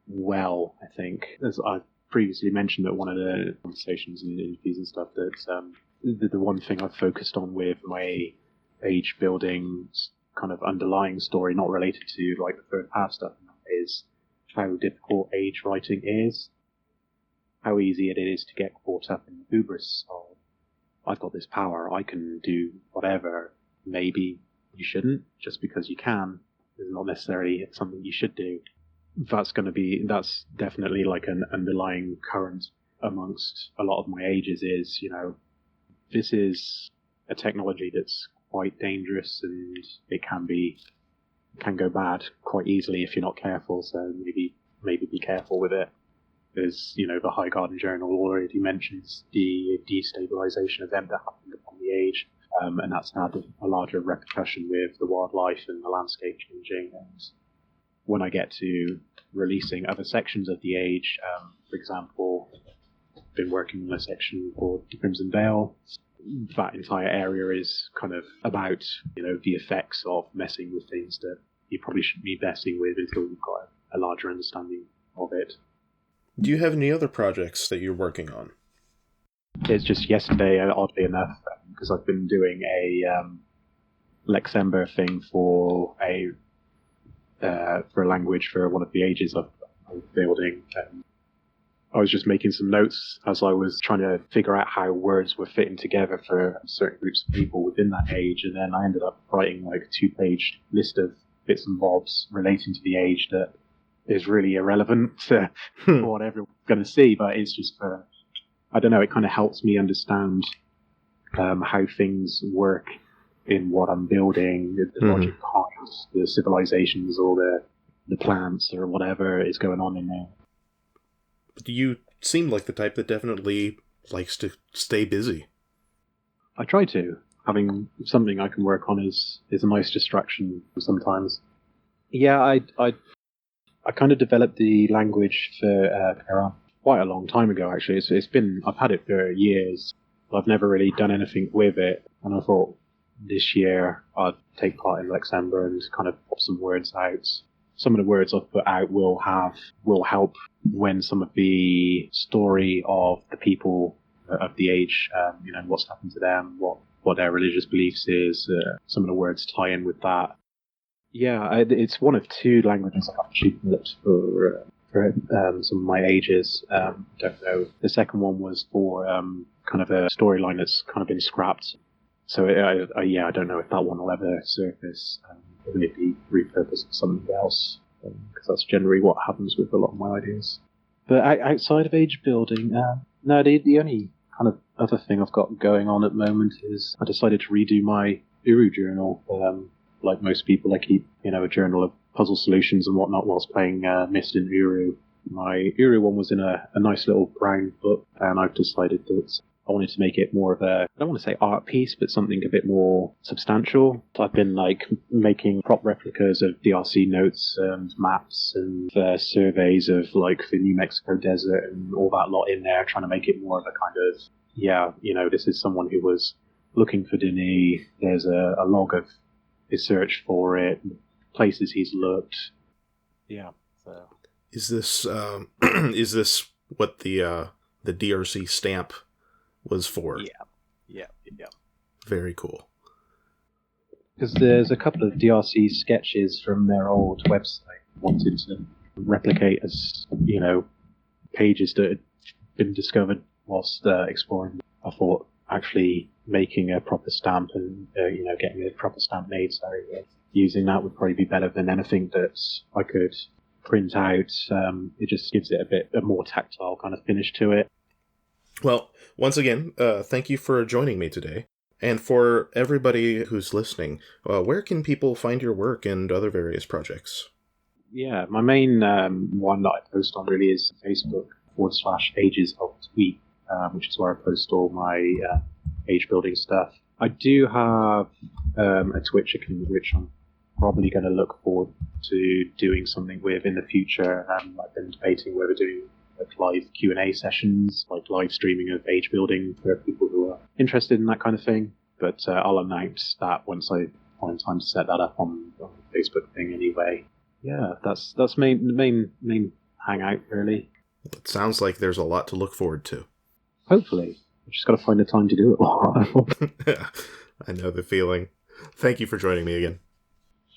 well. I think, as I previously mentioned at one of the conversations and interviews and stuff, that the one thing I've focused on with my age building kind of underlying story, not related to like the third path stuff, is how difficult age writing is, how easy it is to get caught up in the hubris of I've got this power, I can do whatever. Maybe you shouldn't, just because you can is not necessarily something you should do. That's definitely like an underlying current amongst a lot of my ages is, this is a technology that's quite dangerous and it can go bad quite easily if you're not careful, so maybe be careful with it. There's, the Highgarden Journal already mentions the destabilization event that happened upon the age, and that's had a larger repercussion with the wildlife and the landscape changing. And when I get to releasing other sections of the age, for example, I've been working on a section called the Crimson Veil. That entire area is kind of about, the effects of messing with things that you probably shouldn't be messing with until you've got a larger understanding of it. Do you have any other projects that you're working on? It's just yesterday, oddly enough, because I've been doing a Lexember thing for a for a language for one of the ages I'm building. I was just making some notes as I was trying to figure out how words were fitting together for certain groups of people within that age, and then I ended up writing like a 2-page list of bits and bobs relating to the age that is really irrelevant to what everyone's going to see, but it's just for, I don't know, it kind of helps me understand how things work in what I'm building, the logic behind the civilizations or the plants or whatever is going on in there. You seem like the type that definitely likes to stay busy. I try to. Having something I can work on is a nice distraction sometimes. Yeah, I kind of developed the language for Quran quite a long time ago, actually. It's been, I've had it for years. I've never really done anything with it, and I thought this year I'd take part in Lexember and kind of pop some words out. Some of the words I've put out will help when some of the story of the people of the age, what's happened to them, what their religious beliefs is. Some of the words tie in with that. Yeah, it's one of 2 languages I've actually developed for some of my ages. Don't know. The second one was for kind of a storyline that's kind of been scrapped. So I don't know if that one will ever surface. Maybe repurpose for something else, because that's generally what happens with a lot of my ideas. But outside of age building, no, the only kind of other thing I've got going on at the moment is I decided to redo my Uru journal. Like most people, I keep a journal of puzzle solutions and whatnot whilst playing Myst Uru. My Uru one was in a nice little brown book, and I've decided that I wanted to make it more of a, I don't want to say art piece, but something a bit more substantial. I've been making prop replicas of DRC notes and maps and surveys of the New Mexico desert and all that lot in there, trying to make it more of a kind of, this is someone who was looking for Denis. There's a log of his search for it, places he's looked. Yeah. So. Is this what the DRC stamp was for? Yeah. Very cool. Because there's a couple of DRC sketches from their old website wanted to replicate as, pages that had been discovered whilst exploring. I thought actually making a proper stamp and, getting a proper stamp made, using that would probably be better than anything that I could print out. It just gives it a more tactile kind of finish to it. Well, once again, thank you for joining me today. And for everybody who's listening, where can people find your work and other various projects? Yeah, my main one that I post on really is Facebook/Ages of Tweek, which is where I post all my age building stuff. I do have a Twitch account, which I'm probably going to look forward to doing something with in the future. I've been debating whether doing live Q&A sessions, live streaming of age building for people who are interested in that kind of thing. But I'll announce that once I find time to set that up on the Facebook thing anyway. Yeah, that's the main hangout, really. It sounds like there's a lot to look forward to. Hopefully. I've just got to find the time to do it. I know the feeling. Thank you for joining me again.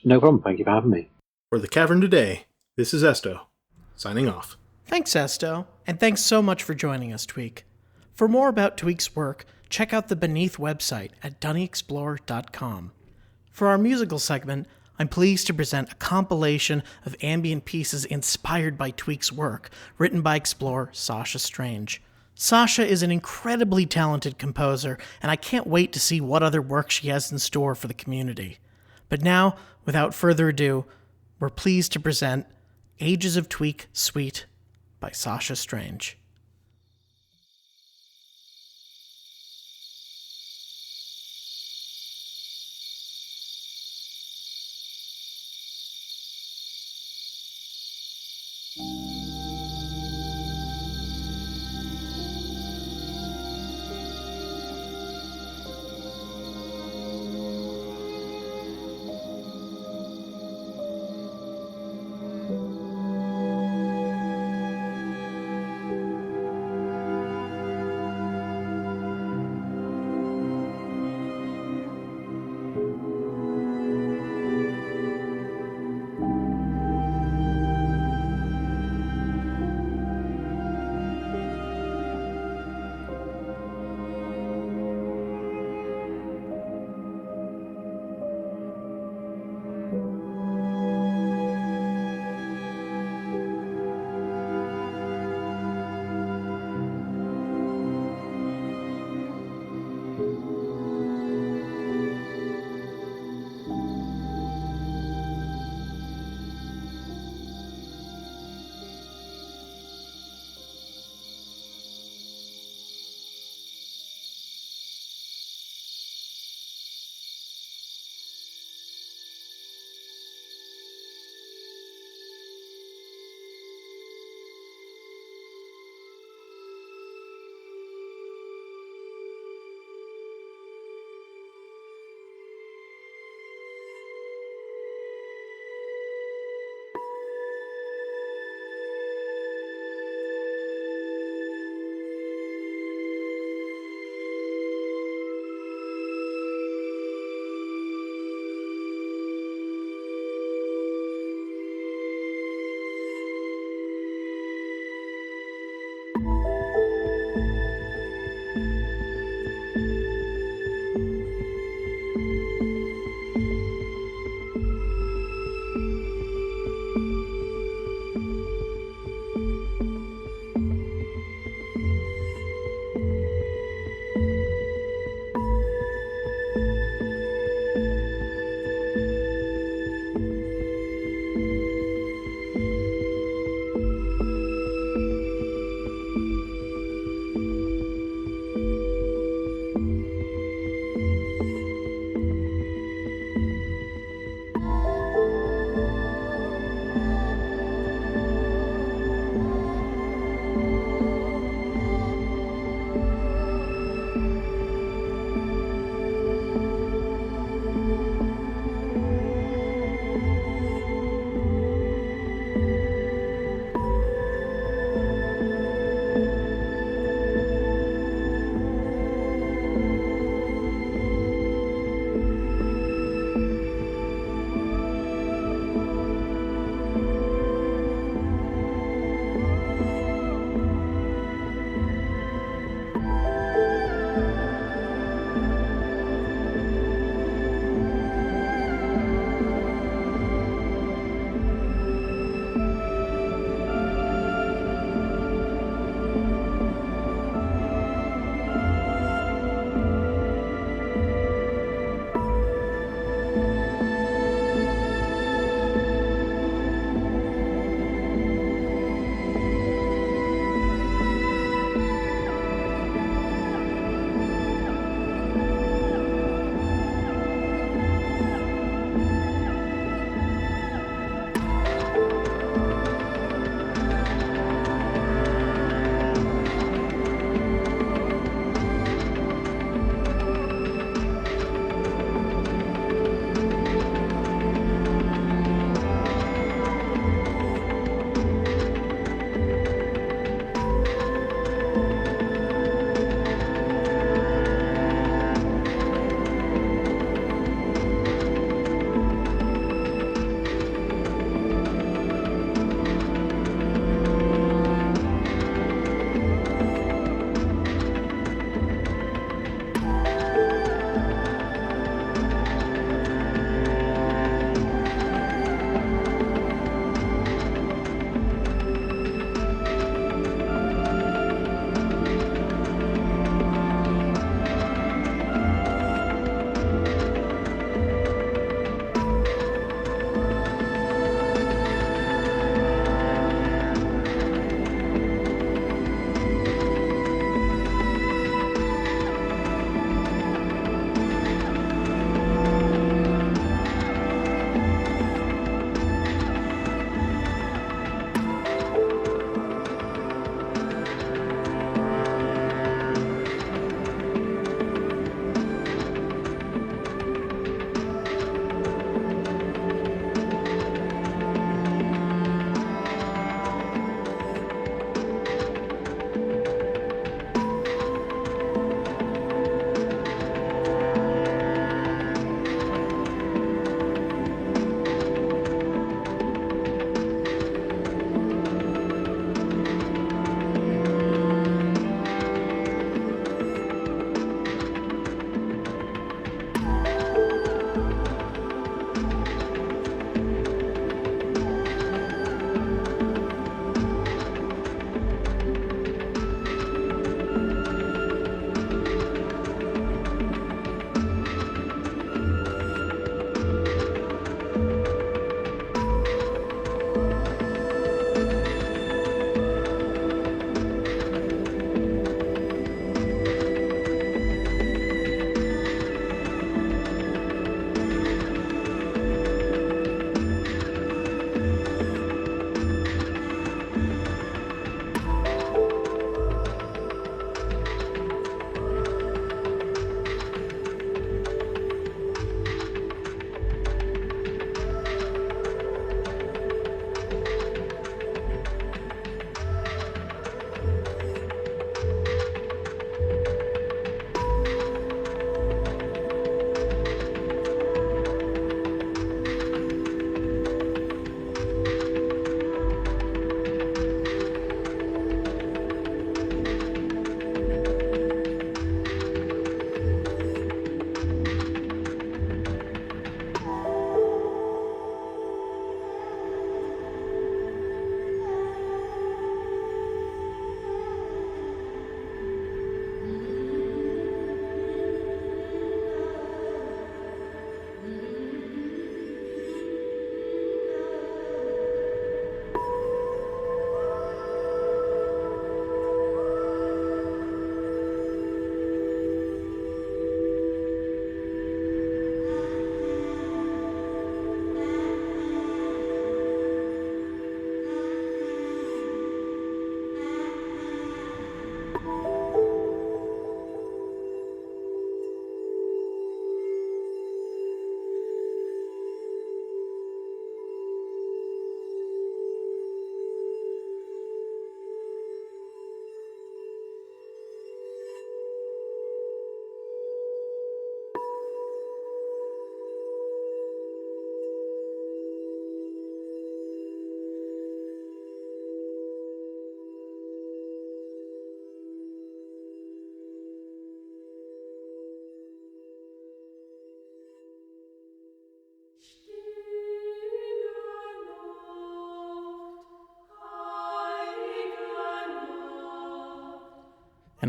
No problem. Thank you for having me. For the Cavern Today, this is Esto, signing off. Thanks, Esto, and thanks so much for joining us, Tweek. For more about Tweek's work, check out the Beneath website at dunnyexplorer.com. For our musical segment, I'm pleased to present a compilation of ambient pieces inspired by Tweek's work, written by explorer Sasha Strange. Sasha is an incredibly talented composer, and I can't wait to see what other work she has in store for the community. But now, without further ado, we're pleased to present Ages of Tweek Suite by Sasha Strange.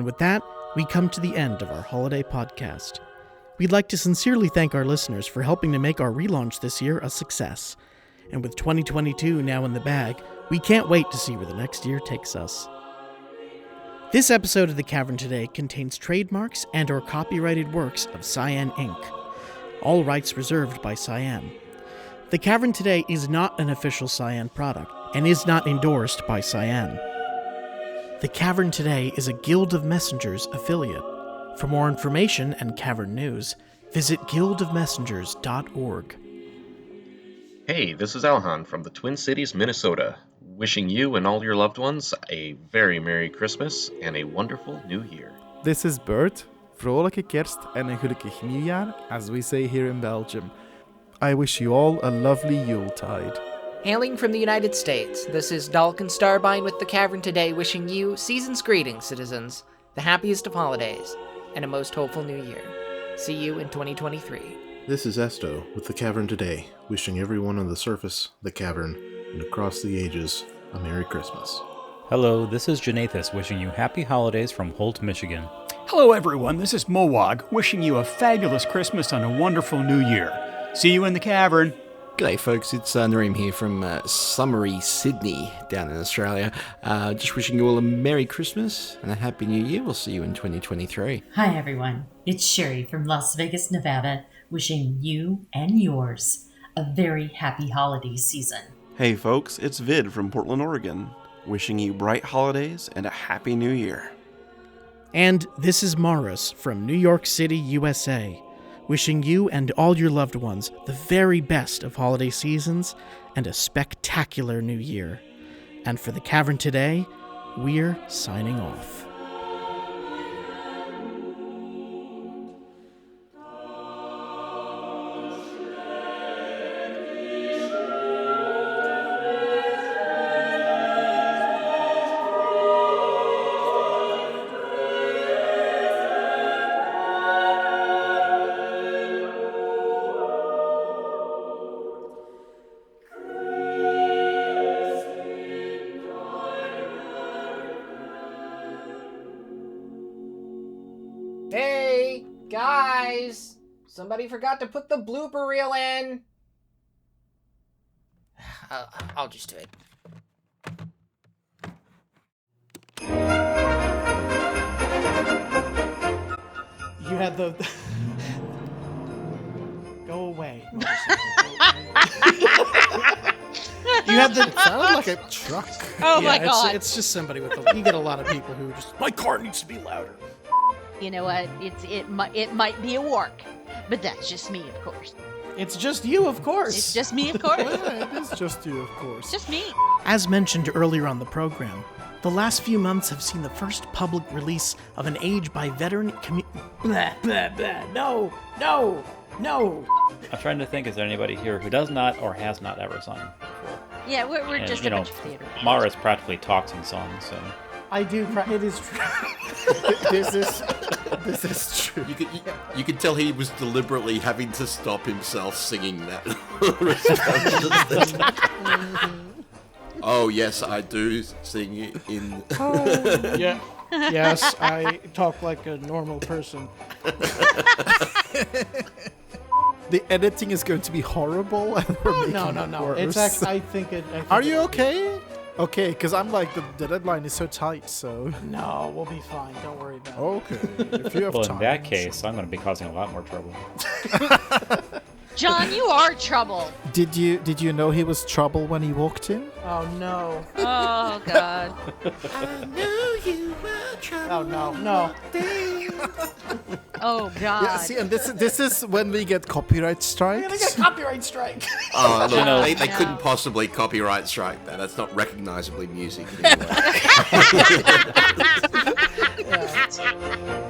And with that, we come to the end of our holiday podcast. We'd like to sincerely thank our listeners for helping to make our relaunch this year a success. And with 2022 now in the bag, we can't wait to see where the next year takes us. This episode of The Cavern Today contains trademarks and/or copyrighted works of Cyan Inc. All rights reserved by Cyan. The Cavern Today is not an official Cyan product and is not endorsed by Cyan. The Cavern Today is a Guild of Messengers affiliate. For more information and Cavern news, visit guildofmessengers.org. Hey, this is Alhan from the Twin Cities, Minnesota, wishing you and all your loved ones a very Merry Christmas and a wonderful New Year. This is Bert. Vrolijke kerst en een gelukkig nieuwjaar, as we say here in Belgium. I wish you all a lovely Yuletide. Hailing from the United States, this is Dalken Starbyne with the Cavern Today, wishing you season's greetings, citizens, the happiest of holidays, and a most hopeful new year. See you in 2023. This is Esto with the Cavern Today, wishing everyone on the surface, the cavern, and across the ages a Merry Christmas. Hello, this is Janathus wishing you happy holidays from Holt, Michigan. Hello, everyone. This is Mowog, wishing you a fabulous Christmas and a wonderful New Year. See you in the cavern. G'day folks, it's Narym here from summery Sydney down in Australia. Just wishing you all a Merry Christmas and a Happy New Year. We'll see you in 2023. Hi everyone, it's Sherry from Las Vegas, Nevada, wishing you and yours a very happy holiday season. Hey folks, it's Vid from Portland, Oregon, wishing you bright holidays and a Happy New Year. And this is Maurus from New York City, USA, wishing you and all your loved ones the very best of holiday seasons and a spectacular new year. And for the Cavern Today, we're signing off. Hey, guys! Somebody forgot to put the blooper reel in! I'll just do it. You had the... Go away. You had the... It sounded like a truck. Oh my god. It's just somebody with a... You get a lot of people who just... My car needs to be louder. You know what? It might be a work, but that's just me, of course. It's just you, of course. It's just me, of course. Yeah, it is just you, of course. It's just me. As mentioned earlier on the program, the last few months have seen the first public release of an age by veteran blah, blah, blah. No. I'm trying to think, is there anybody here who does not or has not ever sung before? Yeah, we're And, just you a know, bunch of theater. Maurus practically talks in songs, so... I do. It is true. This is true. You could tell he was deliberately having to stop himself singing that. Oh yes, I do sing it in. Oh, yeah. Yes, I talk like a normal person. The editing is going to be horrible, and we're making No. it worse. It's actually. I think it. Are you okay? Okay, because I'm like the deadline is so tight. So No, we'll be fine. Don't worry about it. okay, if you have Well, time. in that case, I'm going to be causing a lot more trouble. John, you are trouble. Did you know he was trouble when he walked in? Oh no. Oh god. I knew you were trouble. Oh no. Oh god. Yeah, see, and this is when we get copyright We're strikes. gonna get copyright strike. Oh, look, know- they No. couldn't possibly copyright strike that. That's not recognizably music anyway. Yeah.